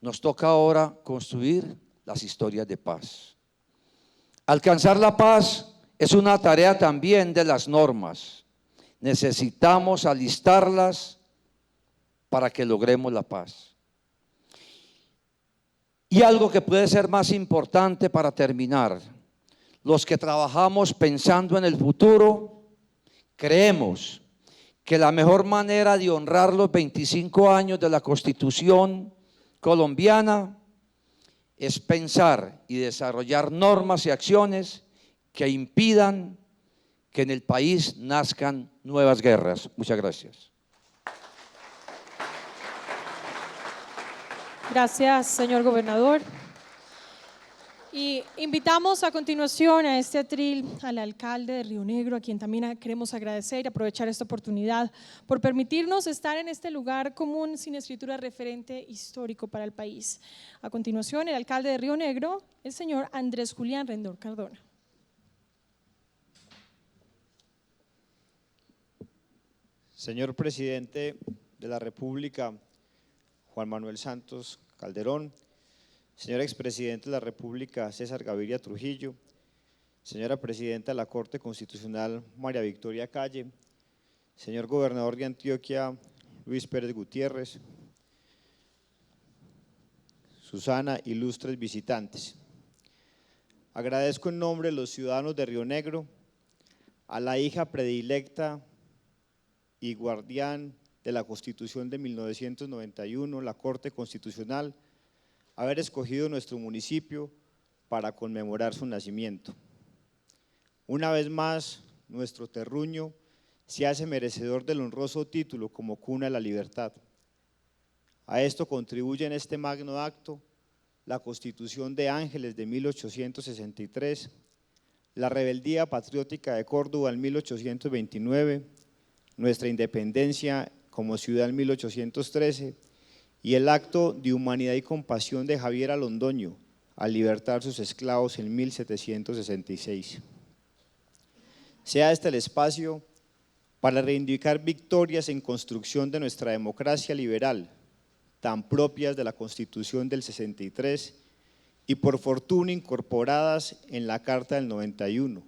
Nos toca ahora construir las historias de paz. Alcanzar la paz es una tarea también de las normas. Necesitamos alistarlas para que logremos la paz. Y algo que puede ser más importante para terminar, los que trabajamos pensando en el futuro, creemos que la mejor manera de honrar los 25 años de la Constitución colombiana es pensar y desarrollar normas y acciones que impidan que en el país nazcan nuevas guerras. Muchas gracias. Gracias, señor gobernador. Y invitamos a continuación a este atril al alcalde de Río Negro, a quien también queremos agradecer y aprovechar esta oportunidad por permitirnos estar en este lugar común sin escritura referente histórico para el país. A continuación, el alcalde de Río Negro, el señor Andrés Julián Rendón Cardona. Señor presidente de la República, Juan Manuel Santos Calderón, señor expresidente de la República, César Gaviria Trujillo, señora presidenta de la Corte Constitucional, María Victoria Calle, señor gobernador de Antioquia, Luis Pérez Gutiérrez, Susana, ilustres visitantes. Agradezco en nombre de los ciudadanos de Río Negro a la hija predilecta y guardián de la Constitución de 1991, la Corte Constitucional, haber escogido nuestro municipio para conmemorar su nacimiento. Una vez más, nuestro terruño se hace merecedor del honroso título como cuna de la libertad. A esto contribuye en este magno acto la Constitución de Ángeles de 1863, la rebeldía patriótica de Córdoba en 1829, nuestra independencia como ciudad en 1813 y el acto de humanidad y compasión de Javiera Londoño al libertar sus esclavos en 1766. Sea este el espacio para reivindicar victorias en construcción de nuestra democracia liberal, tan propias de la Constitución del 63 y por fortuna incorporadas en la Carta del 91,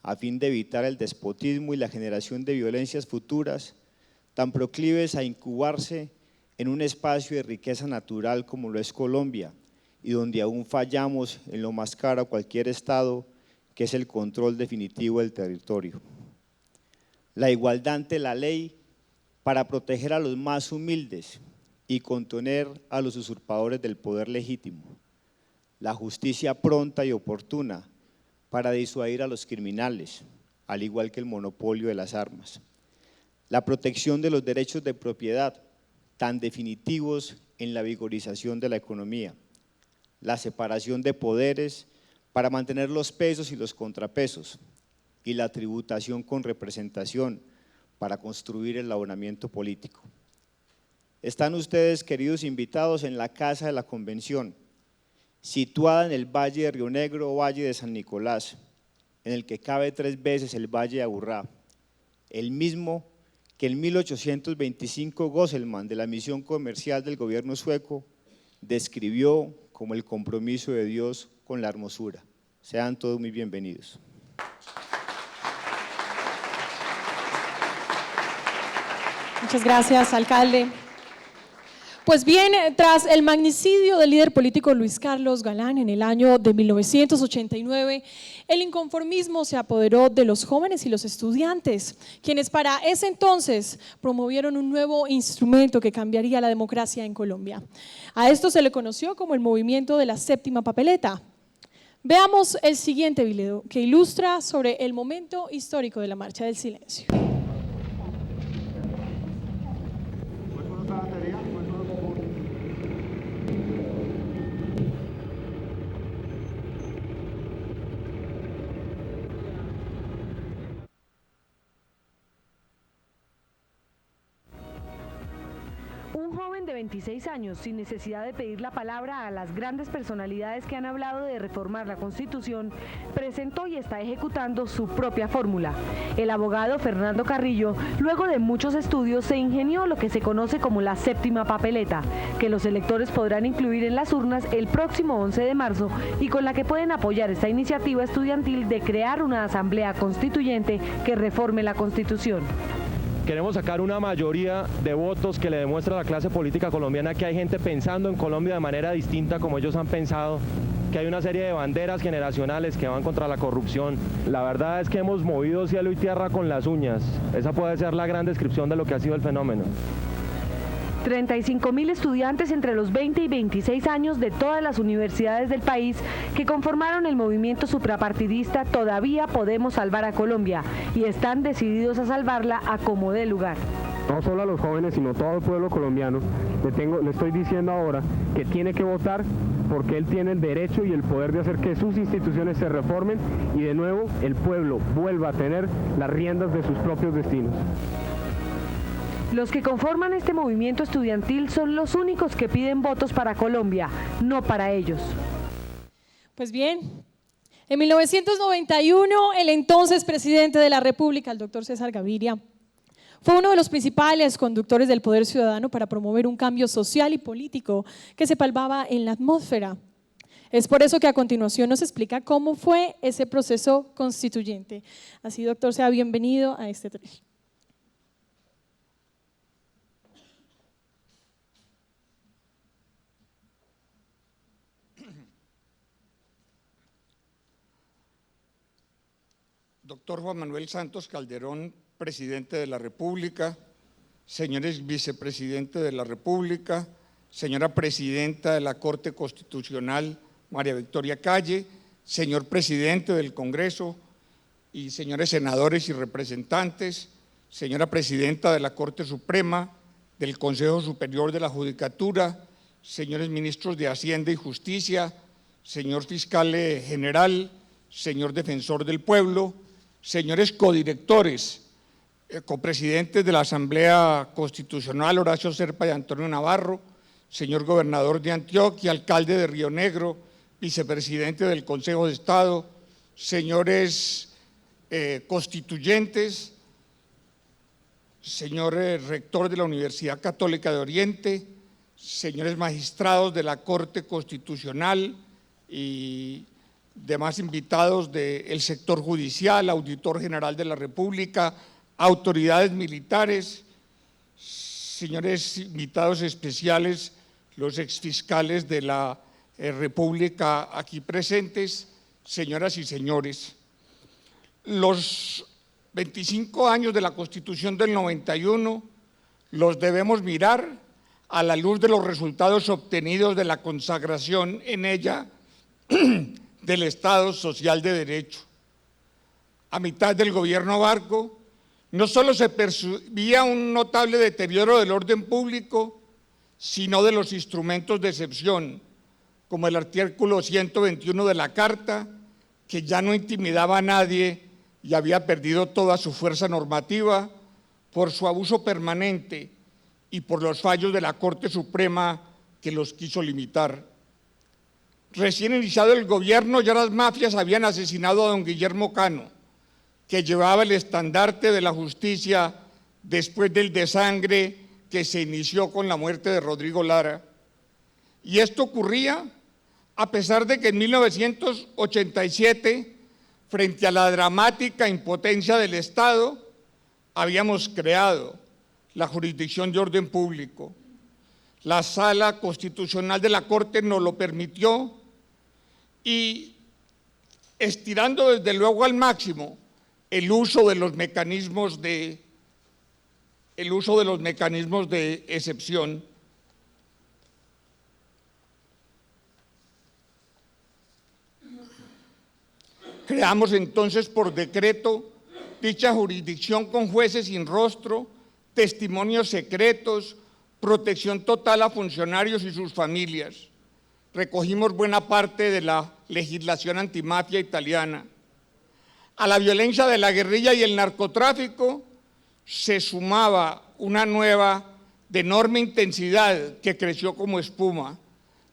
a fin de evitar el despotismo y la generación de violencias futuras tan proclives a incubarse en un espacio de riqueza natural como lo es Colombia y donde aún fallamos en lo más caro a cualquier Estado, que es el control definitivo del territorio. La igualdad ante la ley para proteger a los más humildes y contener a los usurpadores del poder legítimo. La justicia pronta y oportuna para disuadir a los criminales, al igual que el monopolio de las armas. La protección de los derechos de propiedad, tan definitivos en la vigorización de la economía. La separación de poderes para mantener los pesos y los contrapesos, y la tributación con representación para construir el ordenamiento político. Están ustedes, queridos invitados, en la Casa de la Convención, situada en el Valle de Río Negro o Valle de San Nicolás, en el que cabe 3 veces el Valle de Aburrá, el mismo que en 1825 Gosselman, de la misión comercial del gobierno sueco, describió como el compromiso de Dios con la hermosura. Sean todos muy bienvenidos. Muchas gracias, alcalde. Pues bien, tras el magnicidio del líder político Luis Carlos Galán en el año de 1989, el inconformismo se apoderó de los jóvenes y los estudiantes, quienes para ese entonces promovieron un nuevo instrumento que cambiaría la democracia en Colombia. A esto se le conoció como el movimiento de la séptima papeleta. Veamos el siguiente video que ilustra sobre el momento histórico de la Marcha del Silencio. Un joven de 26 años, sin necesidad de pedir la palabra a las grandes personalidades que han hablado de reformar la Constitución, presentó y está ejecutando su propia fórmula. El abogado Fernando Carrillo, luego de muchos estudios, se ingenió lo que se conoce como la séptima papeleta, que los electores podrán incluir en las urnas el próximo 11 de marzo y con la que pueden apoyar esta iniciativa estudiantil de crear una asamblea constituyente que reforme la Constitución. Queremos sacar una mayoría de votos que le demuestre a la clase política colombiana que hay gente pensando en Colombia de manera distinta como ellos han pensado, que hay una serie de banderas generacionales que van contra la corrupción. La verdad es que hemos movido cielo y tierra con las uñas. Esa puede ser la gran descripción de lo que ha sido el fenómeno. 35.000 estudiantes entre los 20 y 26 años de todas las universidades del país que conformaron el movimiento suprapartidista Todavía Podemos Salvar a Colombia y están decididos a salvarla a como dé lugar. No solo a los jóvenes, sino a todo el pueblo colombiano, le estoy diciendo ahora que tiene que votar porque él tiene el derecho y el poder de hacer que sus instituciones se reformen y de nuevo el pueblo vuelva a tener las riendas de sus propios destinos. Los que conforman este movimiento estudiantil son los únicos que piden votos para Colombia, no para ellos. Pues bien, en 1991 el entonces presidente de la República, el doctor César Gaviria, fue uno de los principales conductores del poder ciudadano para promover un cambio social y político que se palpaba en la atmósfera. Es por eso que a continuación nos explica cómo fue ese proceso constituyente. Así, doctor, sea bienvenido a este trecho. Doctor Juan Manuel Santos Calderón, presidente de la República, señores vicepresidentes de la República, señora presidenta de la Corte Constitucional, María Victoria Calle, señor presidente del Congreso y señores senadores y representantes, señora presidenta de la Corte Suprema, del Consejo Superior de la Judicatura, señores ministros de Hacienda y Justicia, señor fiscal general, señor defensor del pueblo, señores codirectores, copresidentes de la Asamblea Constitucional, Horacio Serpa y Antonio Navarro, señor gobernador de Antioquia, alcalde de Río Negro, vicepresidente del Consejo de Estado, señores constituyentes, señor rector de la Universidad Católica de Oriente, señores magistrados de la Corte Constitucional y demás invitados del sector judicial, auditor general de la República, autoridades militares, señores invitados especiales, los exfiscales de la República aquí presentes, señoras y señores. Los 25 años de la Constitución del 91 los debemos mirar a la luz de los resultados obtenidos de la consagración en ella del Estado Social de Derecho. A mitad del gobierno Barco, no solo se percibía un notable deterioro del orden público, sino de los instrumentos de excepción, como el artículo 121 de la Carta, que ya no intimidaba a nadie y había perdido toda su fuerza normativa por su abuso permanente y por los fallos de la Corte Suprema que los quiso limitar. Recién iniciado el gobierno, ya las mafias habían asesinado a don Guillermo Cano, que llevaba el estandarte de la justicia después del desangre que se inició con la muerte de Rodrigo Lara. Y esto ocurría a pesar de que en 1987, frente a la dramática impotencia del Estado, habíamos creado la Jurisdicción de Orden Público. La Sala Constitucional de la Corte nos lo permitió y estirando desde luego al máximo el uso de los mecanismos de excepción. Creamos entonces por decreto dicha jurisdicción con jueces sin rostro, testimonios secretos, protección total a funcionarios y sus familias. Recogimos buena parte de la legislación antimafia italiana. A la violencia de la guerrilla y el narcotráfico se sumaba una nueva de enorme intensidad que creció como espuma,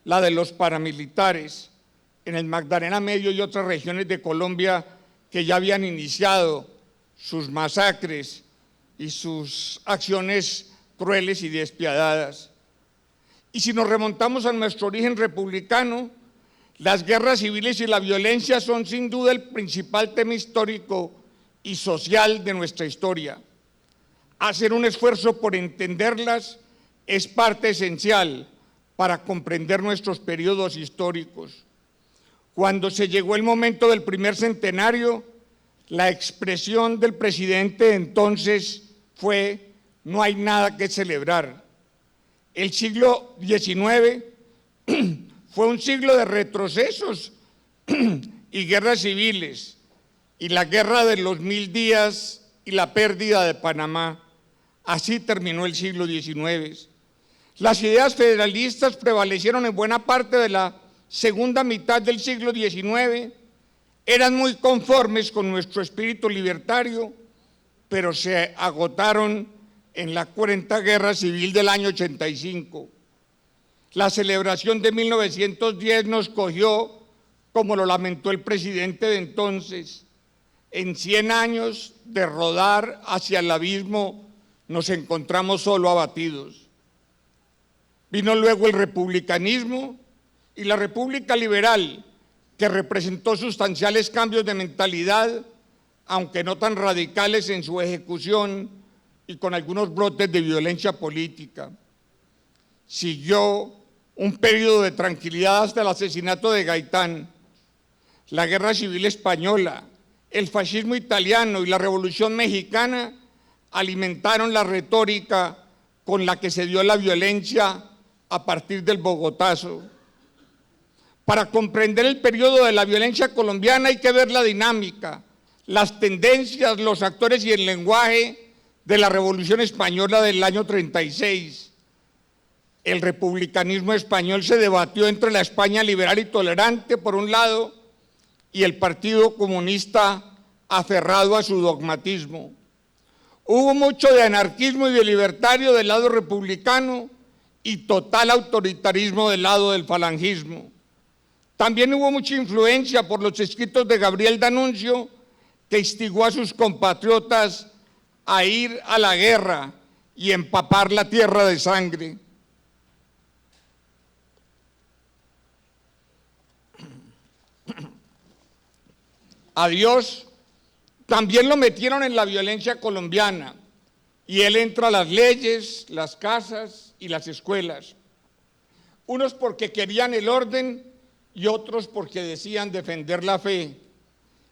la de los paramilitares en el Magdalena Medio y otras regiones de Colombia que ya habían iniciado sus masacres y sus acciones crueles y despiadadas. Y si nos remontamos a nuestro origen republicano, las guerras civiles y la violencia son sin duda el principal tema histórico y social de nuestra historia. Hacer un esfuerzo por entenderlas es parte esencial para comprender nuestros periodos históricos. Cuando se llegó el momento del primer centenario, la expresión del presidente entonces fue: no hay nada que celebrar. El siglo XIX fue un siglo de retrocesos y guerras civiles, y la guerra de los 1000 días y la pérdida de Panamá. Así terminó el siglo XIX. Las ideas federalistas prevalecieron en buena parte de la segunda mitad del siglo XIX, eran muy conformes con nuestro espíritu libertario, pero se agotaron en la cruenta guerra civil del año 85. La celebración de 1910 nos cogió, como lo lamentó el presidente de entonces, en 100 años de rodar hacia el abismo nos encontramos solo abatidos. Vino luego el republicanismo y la República Liberal, que representó sustanciales cambios de mentalidad, aunque no tan radicales en su ejecución y con algunos brotes de violencia política. Siguió un periodo de tranquilidad hasta el asesinato de Gaitán, la Guerra Civil Española, el fascismo italiano y la Revolución Mexicana alimentaron la retórica con la que se dio la violencia a partir del Bogotazo. Para comprender el periodo de la violencia colombiana hay que ver la dinámica, las tendencias, los actores y el lenguaje de la Revolución Española del año 36. El republicanismo español se debatió entre la España liberal y tolerante, por un lado, y el Partido Comunista aferrado a su dogmatismo. Hubo mucho de anarquismo y de libertario del lado republicano y total autoritarismo del lado del falangismo. También hubo mucha influencia por los escritos de Gabriel D'Annunzio, que instigó a sus compatriotas a ir a la guerra y empapar la tierra de sangre. A Dios también lo metieron en la violencia colombiana y él entra a las leyes, las casas y las escuelas. Unos porque querían el orden y otros porque decían defender la fe.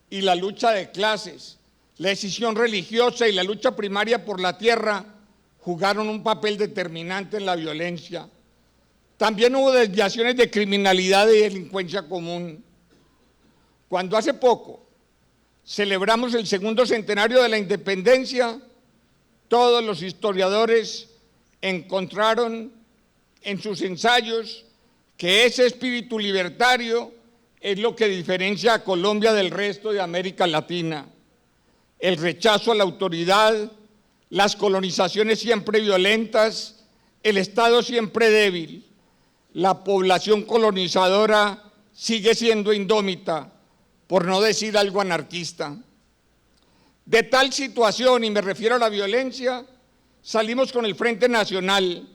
Y la lucha de clases, la decisión religiosa y la lucha primaria por la tierra jugaron un papel determinante en la violencia. También hubo desviaciones de criminalidad y delincuencia común. Cuando hace poco celebramos el segundo centenario de la independencia, todos los historiadores encontraron en sus ensayos que ese espíritu libertario es lo que diferencia a Colombia del resto de América Latina. El rechazo a la autoridad, las colonizaciones siempre violentas, el Estado siempre débil. La población colonizadora sigue siendo indómita, por no decir algo anarquista. De tal situación, y me refiero a la violencia, salimos con el Frente Nacional,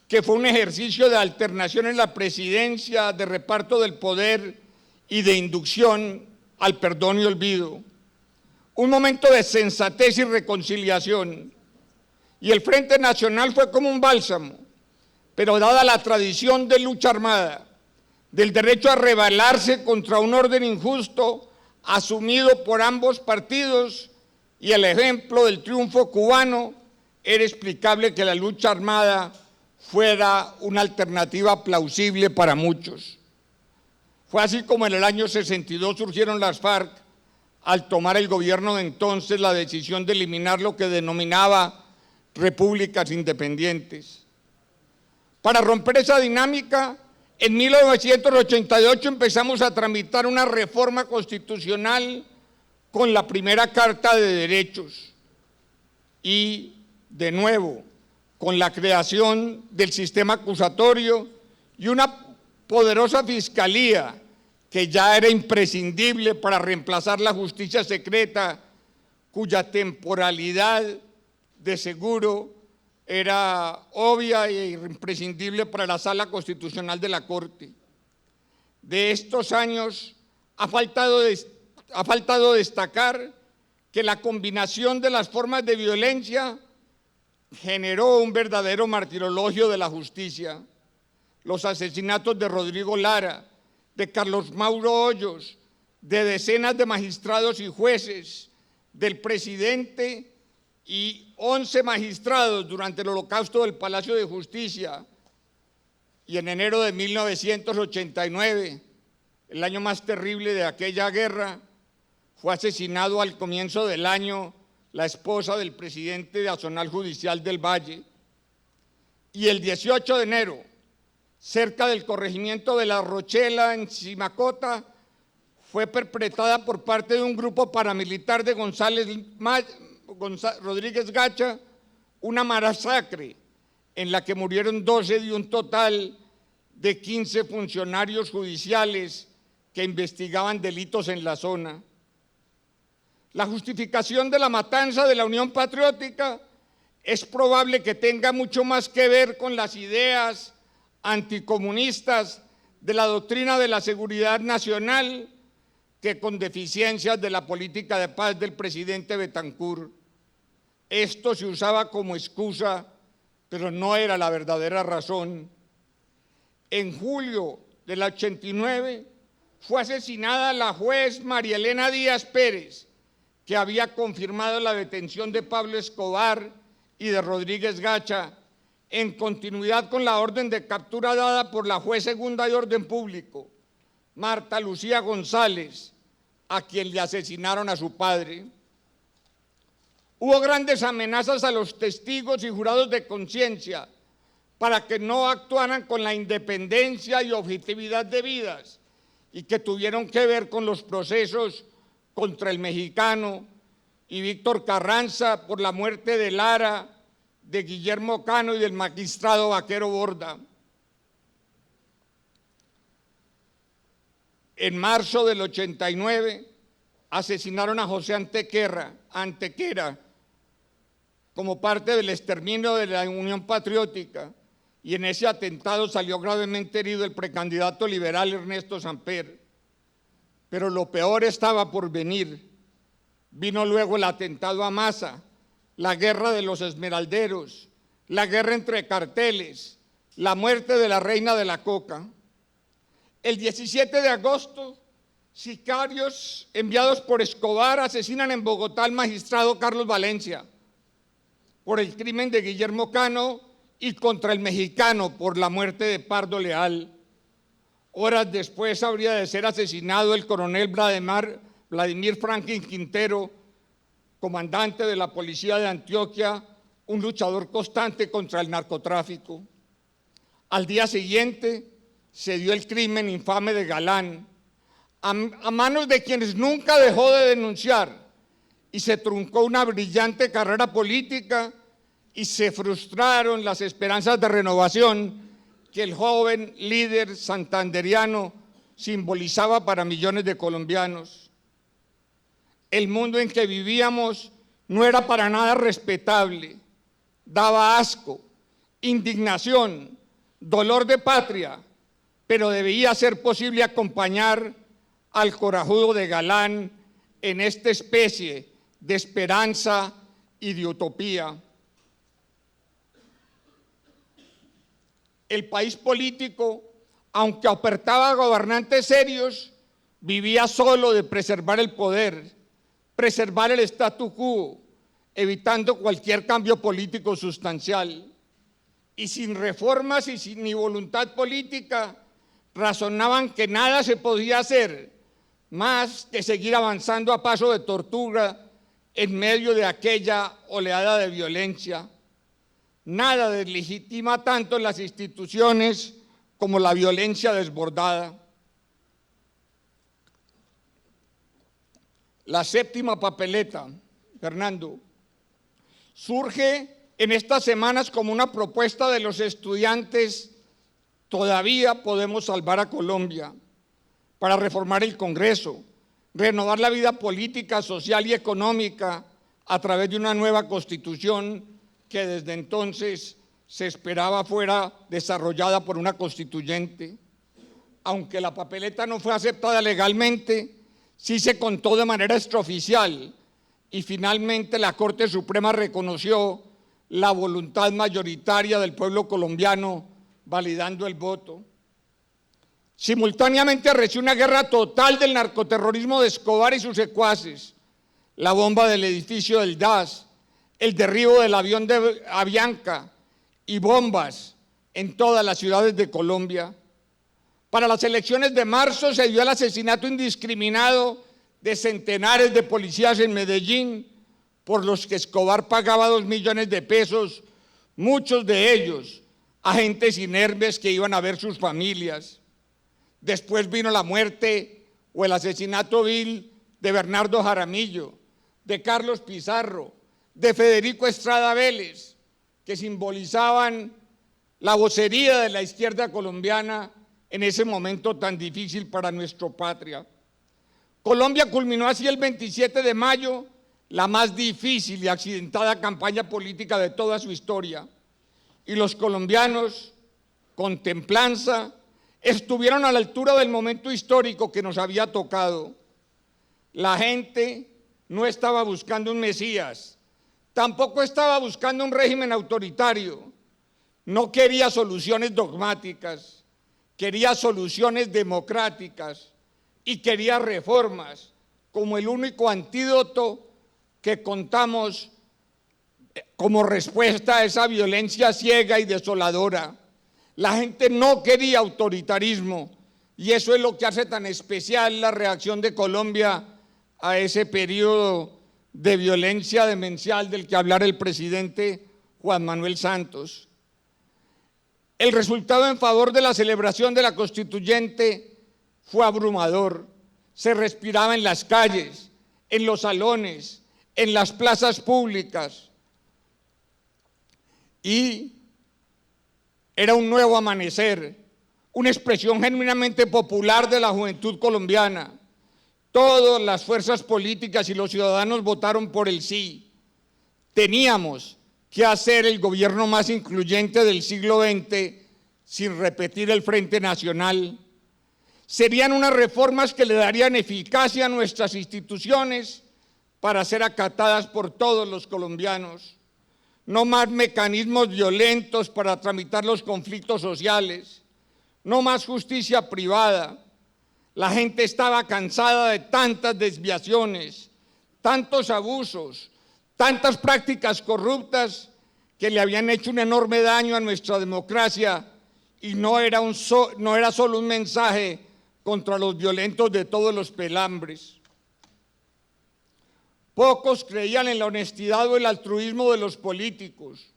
que fue un ejercicio de alternación en la presidencia, de reparto del poder y de inducción al perdón y olvido. Un momento de sensatez y reconciliación. Y el Frente Nacional fue como un bálsamo, pero dada la tradición de lucha armada, del derecho a rebelarse contra un orden injusto asumido por ambos partidos y el ejemplo del triunfo cubano, era explicable que la lucha armada fuera una alternativa plausible para muchos. Fue así como en el año 62 surgieron las FARC, al tomar el gobierno de entonces la decisión de eliminar lo que denominaba repúblicas independientes. Para romper esa dinámica, en 1988 empezamos a tramitar una reforma constitucional con la primera Carta de Derechos y, de nuevo, con la creación del sistema acusatorio y una poderosa fiscalía que ya era imprescindible para reemplazar la justicia secreta, cuya temporalidad de seguro era obvia e imprescindible para la Sala Constitucional de la Corte. De estos años ha faltado destacar que la combinación de las formas de violencia generó un verdadero martirologio de la justicia. Los asesinatos de Rodrigo Lara, de Carlos Mauro Hoyos, de decenas de magistrados y jueces, del presidente y 11 magistrados durante el holocausto del Palacio de Justicia, y en enero de 1989, el año más terrible de aquella guerra, fue asesinado al comienzo del año la esposa del presidente de Azonal Judicial del Valle. Y el 18 de enero, cerca del corregimiento de La Rochela, en Simacota, fue perpetrada por parte de un grupo paramilitar de Rodríguez Gacha, una masacre en la que murieron 12 de un total de 15 funcionarios judiciales que investigaban delitos en la zona. La justificación de la matanza de la Unión Patriótica es probable que tenga mucho más que ver con las ideas anticomunistas de la doctrina de la seguridad nacional que con deficiencias de la política de paz del presidente Betancourt. Esto se usaba como excusa, pero no era la verdadera razón. En julio del 89 fue asesinada la juez María Elena Díaz Pérez, que había confirmado la detención de Pablo Escobar y de Rodríguez Gacha, en continuidad con la orden de captura dada por la juez segunda de orden público, Marta Lucía González, a quien le asesinaron a su padre. Hubo grandes amenazas a los testigos y jurados de conciencia para que no actuaran con la independencia y objetividad debidas y que tuvieron que ver con los procesos contra el mexicano y Víctor Carranza por la muerte de Lara, de Guillermo Cano y del magistrado Vaquero Borda. En marzo del 89 asesinaron a José Antequera como parte del exterminio de la Unión Patriótica, y en ese atentado salió gravemente herido el precandidato liberal Ernesto Samper. Pero lo peor estaba por venir. Vino luego el atentado a Maza, la guerra de los esmeralderos, la guerra entre carteles, la muerte de la reina de la coca. El 17 de agosto, sicarios enviados por Escobar asesinan en Bogotá al magistrado Carlos Valencia por el crimen de Guillermo Cano y contra el mexicano por la muerte de Pardo Leal. Horas después habría de ser asesinado el coronel Vladimir Franklin Quintero, comandante de la policía de Antioquia, un luchador constante contra el narcotráfico. Al día siguiente se dio el crimen infame de Galán, a manos de quienes nunca dejó de denunciar, y se truncó una brillante carrera política y se frustraron las esperanzas de renovación que el joven líder santanderiano simbolizaba para millones de colombianos. El mundo en que vivíamos no era para nada respetable, daba asco, indignación, dolor de patria, pero debía ser posible acompañar al corajudo de Galán en esta especie de esperanza y de utopía. El país político, aunque ofertaba a gobernantes serios, vivía solo de preservar el poder, preservar el statu quo, evitando cualquier cambio político sustancial. Y sin reformas y sin ni voluntad política, razonaban que nada se podía hacer más que seguir avanzando a paso de tortuga en medio de aquella oleada de violencia. Nada deslegitima tanto las instituciones como la violencia desbordada. La séptima papeleta, Fernando, surge en estas semanas como una propuesta de los estudiantes. Todavía podemos salvar a Colombia, para reformar el Congreso, renovar la vida política, social y económica a través de una nueva constitución que desde entonces se esperaba fuera desarrollada por una constituyente. Aunque la papeleta no fue aceptada legalmente, sí se contó de manera extraoficial y finalmente la Corte Suprema reconoció la voluntad mayoritaria del pueblo colombiano, validando el voto. Simultáneamente arreció una guerra total del narcoterrorismo de Escobar y sus secuaces, la bomba del edificio del DAS, el derribo del avión de Avianca y bombas en todas las ciudades de Colombia. Para las elecciones de marzo se dio el asesinato indiscriminado de centenares de policías en Medellín, por los que Escobar pagaba 2 millones de pesos, muchos de ellos agentes inermes que iban a ver sus familias. Después vino la muerte o el asesinato vil de Bernardo Jaramillo, de Carlos Pizarro, de Federico Estrada Vélez, que simbolizaban la vocería de la izquierda colombiana en ese momento tan difícil para nuestra patria. Colombia culminó así el 27 de mayo la más difícil y accidentada campaña política de toda su historia, y los colombianos, con templanza, estuvieron a la altura del momento histórico que nos había tocado. La gente no estaba buscando un Mesías, tampoco estaba buscando un régimen autoritario, no quería soluciones dogmáticas, quería soluciones democráticas y quería reformas como el único antídoto que contamos como respuesta a esa violencia ciega y desoladora. La gente no quería autoritarismo y eso es lo que hace tan especial la reacción de Colombia a ese periodo de violencia demencial del que hablara el presidente Juan Manuel Santos. El resultado en favor de la celebración de la Constituyente fue abrumador. Se respiraba en las calles, en los salones, en las plazas públicas. Y era un nuevo amanecer, una expresión genuinamente popular de la juventud colombiana. Todas las fuerzas políticas y los ciudadanos votaron por el sí. Teníamos que hacer el gobierno más incluyente del siglo XX sin repetir el Frente Nacional. Serían unas reformas que le darían eficacia a nuestras instituciones para ser acatadas por todos los colombianos. No más mecanismos violentos para tramitar los conflictos sociales, no más justicia privada. La gente estaba cansada de tantas desviaciones, tantos abusos, tantas prácticas corruptas que le habían hecho un enorme daño a nuestra democracia y no era solo un mensaje contra los violentos de todos los pelambres. Pocos creían en la honestidad o el altruismo de los políticos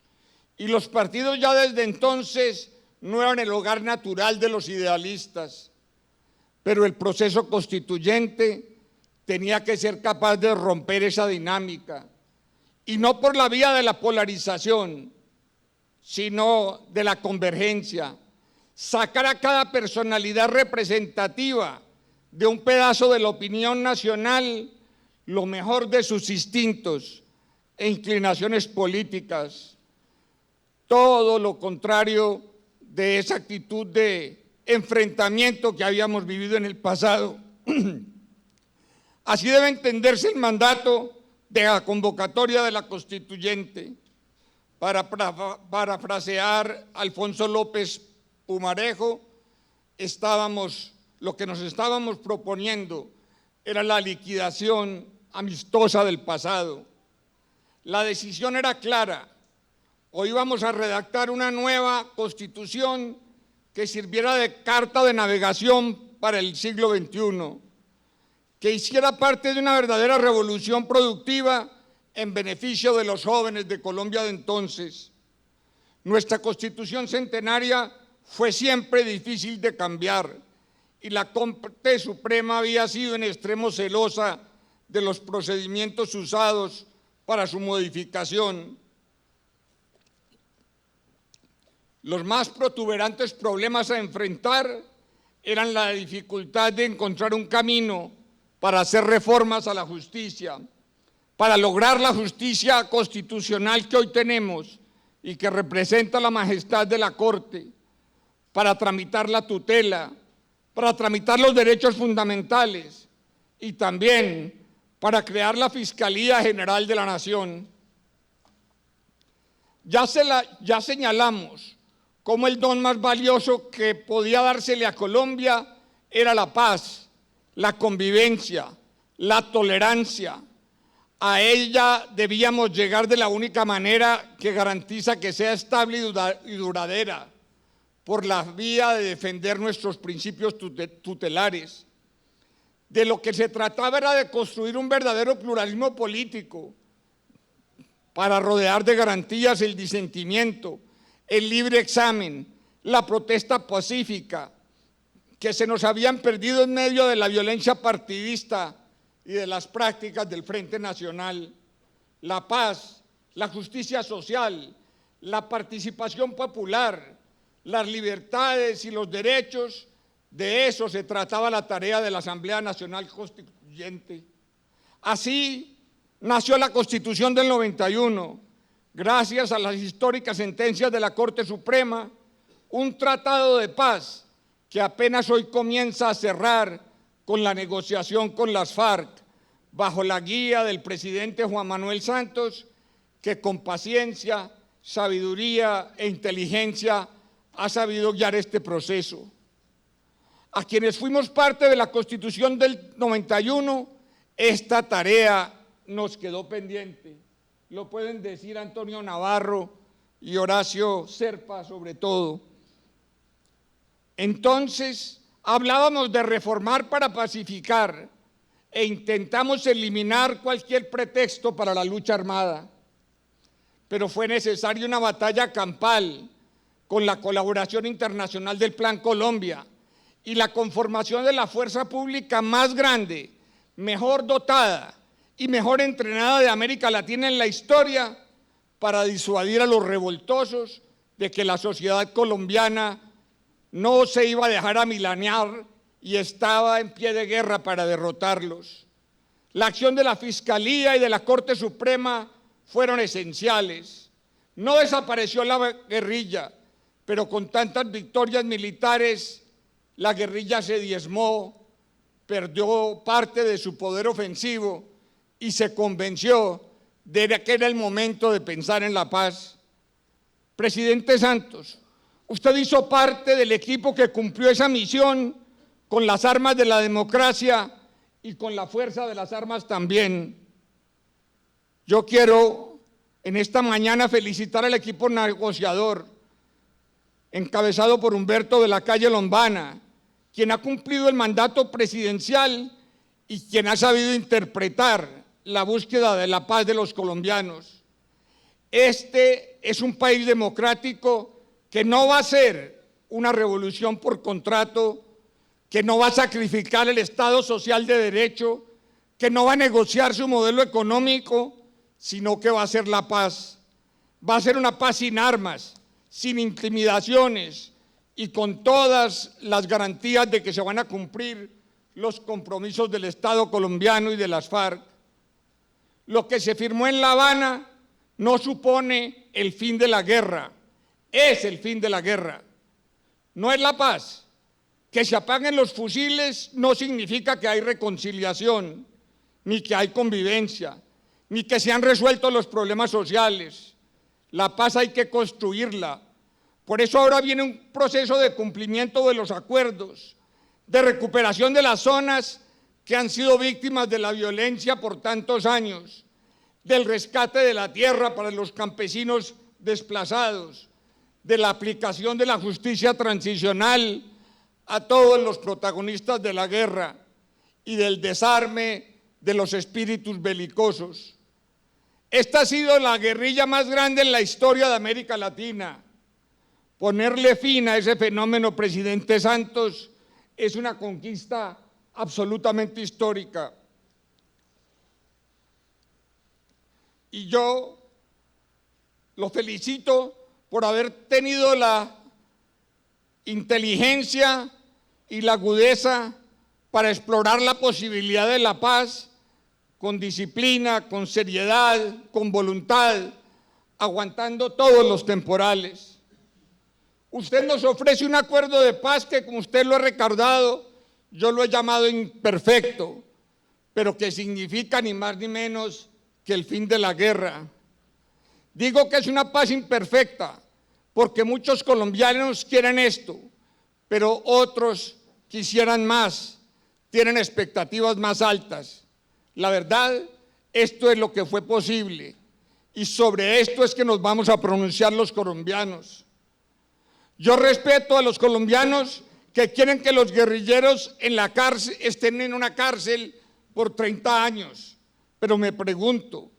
y los partidos ya desde entonces no eran el hogar natural de los idealistas, pero el proceso constituyente tenía que ser capaz de romper esa dinámica y no por la vía de la polarización, sino de la convergencia, sacar a cada personalidad representativa de un pedazo de la opinión nacional lo mejor de sus instintos e inclinaciones políticas, todo lo contrario de esa actitud de enfrentamiento que habíamos vivido en el pasado. Así debe entenderse el mandato de la convocatoria de la Constituyente. Para parafrasear a Alfonso López Pumarejo, lo que nos estábamos proponiendo era la liquidación amistosa del pasado. La decisión era clara. Hoy vamos a redactar una nueva Constitución que sirviera de carta de navegación para el siglo XXI, que hiciera parte de una verdadera revolución productiva en beneficio de los jóvenes de Colombia de entonces. Nuestra Constitución centenaria fue siempre difícil de cambiar y la Corte Suprema había sido en extremo celosa de los procedimientos usados para su modificación. Los más protuberantes problemas a enfrentar eran la dificultad de encontrar un camino para hacer reformas a la justicia, para lograr la justicia constitucional que hoy tenemos y que representa la majestad de la Corte, para tramitar la tutela, para tramitar los derechos fundamentales y también para crear la Fiscalía General de la Nación. Ya señalamos cómo el don más valioso que podía dársele a Colombia era la paz, la convivencia, la tolerancia. A ella debíamos llegar de la única manera que garantiza que sea estable y duradera, por la vía de defender nuestros principios tutelares. De lo que se trataba era de construir un verdadero pluralismo político para rodear de garantías el disentimiento, el libre examen, la protesta pacífica, que se nos habían perdido en medio de la violencia partidista y de las prácticas del Frente Nacional, la paz, la justicia social, la participación popular, las libertades y los derechos. De eso se trataba la tarea de la Asamblea Nacional Constituyente. Así nació la Constitución del 91, gracias a las históricas sentencias de la Corte Suprema, un tratado de paz que apenas hoy comienza a cerrar con la negociación con las FARC, bajo la guía del presidente Juan Manuel Santos, que con paciencia, sabiduría e inteligencia ha sabido guiar este proceso. A quienes fuimos parte de la Constitución del 91, esta tarea nos quedó pendiente. Lo pueden decir Antonio Navarro y Horacio Serpa sobre todo. Entonces, hablábamos de reformar para pacificar e intentamos eliminar cualquier pretexto para la lucha armada. Pero fue necesaria una batalla campal con la colaboración internacional del Plan Colombia y la conformación de la fuerza pública más grande, mejor dotada y mejor entrenada de América Latina en la historia para disuadir a los revoltosos de que la sociedad colombiana no se iba a dejar amilanear y estaba en pie de guerra para derrotarlos. La acción de la Fiscalía y de la Corte Suprema fueron esenciales. No desapareció la guerrilla, pero con tantas victorias militares, la guerrilla se diezmó, perdió parte de su poder ofensivo y se convenció de que era el momento de pensar en la paz. Presidente Santos, usted hizo parte del equipo que cumplió esa misión con las armas de la democracia y con la fuerza de las armas también. Yo quiero en esta mañana felicitar al equipo negociador, encabezado por Humberto de la Calle Lombana, quien ha cumplido el mandato presidencial y quien ha sabido interpretar la búsqueda de la paz de los colombianos. Este es un país democrático que no va a ser una revolución por contrato, que no va a sacrificar el Estado social de derecho, que no va a negociar su modelo económico, sino que va a ser la paz. Va a ser una paz sin armas, sin intimidaciones y con todas las garantías de que se van a cumplir los compromisos del Estado colombiano y de las FARC. Lo que se firmó en La Habana no supone el fin de la guerra, es el fin de la guerra, no es la paz. Que se apaguen los fusiles no significa que hay reconciliación, ni que hay convivencia, ni que se han resuelto los problemas sociales. La paz hay que construirla. Por eso ahora viene un proceso de cumplimiento de los acuerdos, de recuperación de las zonas que han sido víctimas de la violencia por tantos años, del rescate de la tierra para los campesinos desplazados, de la aplicación de la justicia transicional a todos los protagonistas de la guerra y del desarme de los espíritus belicosos. Esta ha sido la guerrilla más grande en la historia de América Latina. Ponerle fin a ese fenómeno, presidente Santos, es una conquista absolutamente histórica. Y yo lo felicito por haber tenido la inteligencia y la agudeza para explorar la posibilidad de la paz con disciplina, con seriedad, con voluntad, aguantando todos los temporales. Usted nos ofrece un acuerdo de paz que, como usted lo ha recordado, yo lo he llamado imperfecto, pero que significa ni más ni menos que el fin de la guerra. Digo que es una paz imperfecta, porque muchos colombianos quieren esto, pero otros quisieran más, tienen expectativas más altas. La verdad, esto es lo que fue posible, y sobre esto es que nos vamos a pronunciar los colombianos. Yo respeto a los colombianos que quieren que los guerrilleros en la cárcel estén en una cárcel por 30 años, pero me pregunto,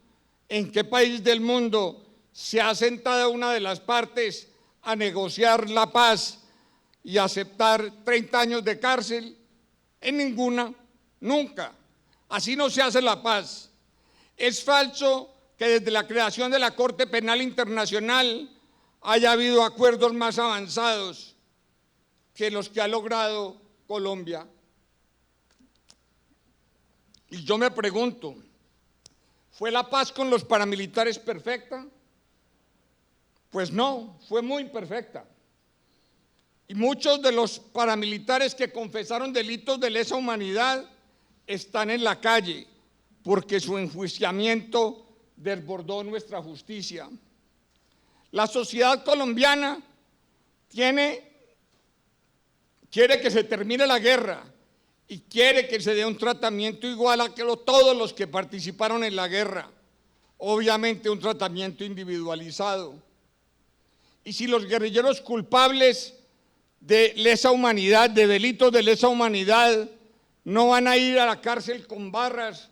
¿en qué país del mundo se ha sentado una de las partes a negociar la paz y aceptar 30 años de cárcel? En ninguna, nunca. Así no se hace la paz. Es falso que desde la creación de la Corte Penal Internacional haya habido acuerdos más avanzados que los que ha logrado Colombia. Y yo me pregunto, ¿fue la paz con los paramilitares perfecta? Pues no, fue muy imperfecta. Y muchos de los paramilitares que confesaron delitos de lesa humanidad están en la calle porque su enjuiciamiento desbordó nuestra justicia. La sociedad colombiana quiere que se termine la guerra y quiere que se dé un tratamiento igual a todos los que participaron en la guerra, obviamente un tratamiento individualizado. Y si los guerrilleros culpables de lesa humanidad, de delitos de lesa humanidad, no van a ir a la cárcel con barras,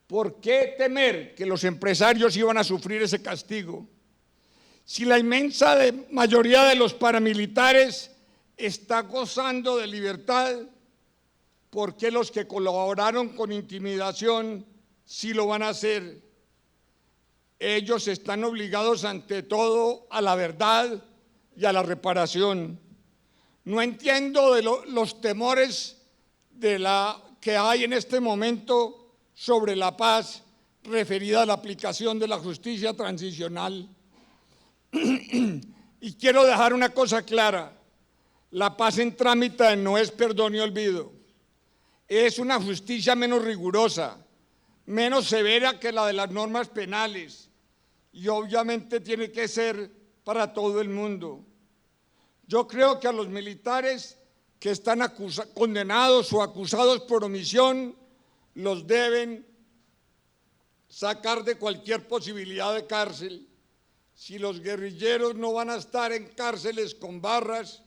¿por qué temer que los empresarios iban a sufrir ese castigo? Si la inmensa mayoría de los paramilitares está gozando de libertad, ¿por qué los que colaboraron con intimidación sí lo van a hacer? Ellos están obligados ante todo a la verdad y a la reparación. No entiendo los temores que hay en este momento sobre la paz referida a la aplicación de la justicia transicional. Y quiero dejar una cosa clara: la paz en trámite no es perdón y olvido, es una justicia menos rigurosa, menos severa que la de las normas penales, y obviamente tiene que ser para todo el mundo. Yo creo que a los militares que están condenados o acusados por omisión los deben sacar de cualquier posibilidad de cárcel. Si los guerrilleros no van a estar en cárceles con barras,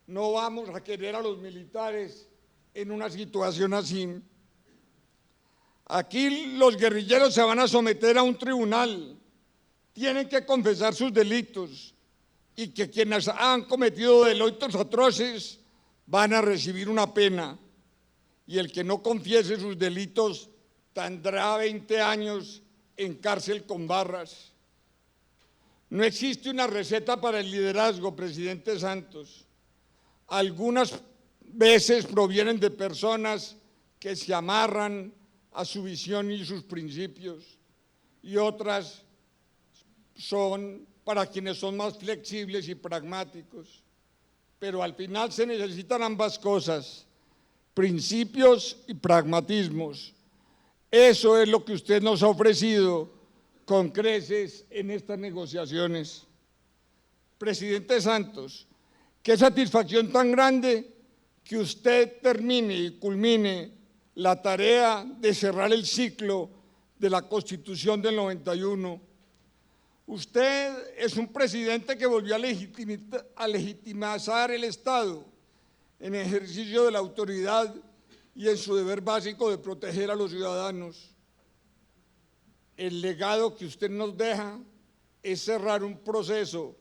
no vamos a querer a los militares en una situación así. Aquí los guerrilleros se van a someter a un tribunal, tienen que confesar sus delitos, y que quienes han cometido delitos atroces van a recibir una pena, y el que no confiese sus delitos tendrá 20 años en cárcel con barras. No existe una receta para el liderazgo, presidente Santos. Algunas veces provienen de personas que se amarran a su visión y sus principios, y otras son para quienes son más flexibles y pragmáticos. Pero al final se necesitan ambas cosas, principios y pragmatismos. Eso es lo que usted nos ha ofrecido con creces en estas negociaciones. Presidente Santos, qué satisfacción tan grande que usted termine y culmine la tarea de cerrar el ciclo de la Constitución del 91. Usted es un presidente que volvió a legitimizar el Estado en ejercicio de la autoridad y en su deber básico de proteger a los ciudadanos. El legado que usted nos deja es cerrar un proceso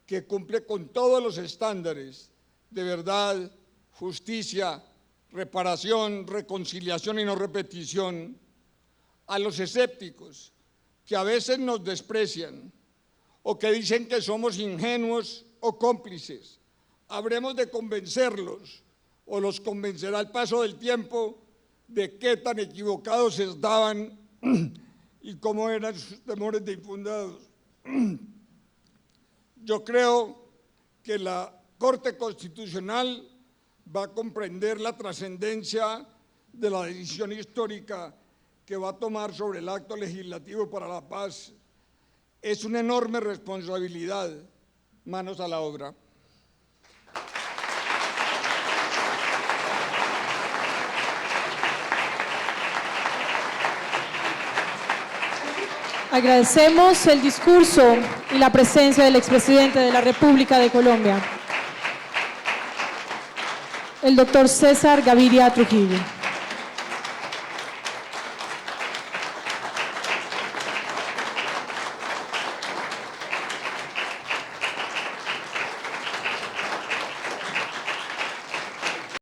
que cumple con todos los estándares de verdad, justicia, reparación, reconciliación y no repetición. A los escépticos que a veces nos desprecian o que dicen que somos ingenuos o cómplices, habremos de convencerlos, o los convencerá el paso del tiempo, de qué tan equivocados estaban y cómo eran sus temores de infundados. Yo creo que la Corte Constitucional va a comprender la trascendencia de la decisión histórica que va a tomar sobre el acto legislativo para la paz. Es una enorme responsabilidad. Manos a la obra. Agradecemos el discurso y la presencia del expresidente de la República de Colombia, el doctor César Gaviria Trujillo.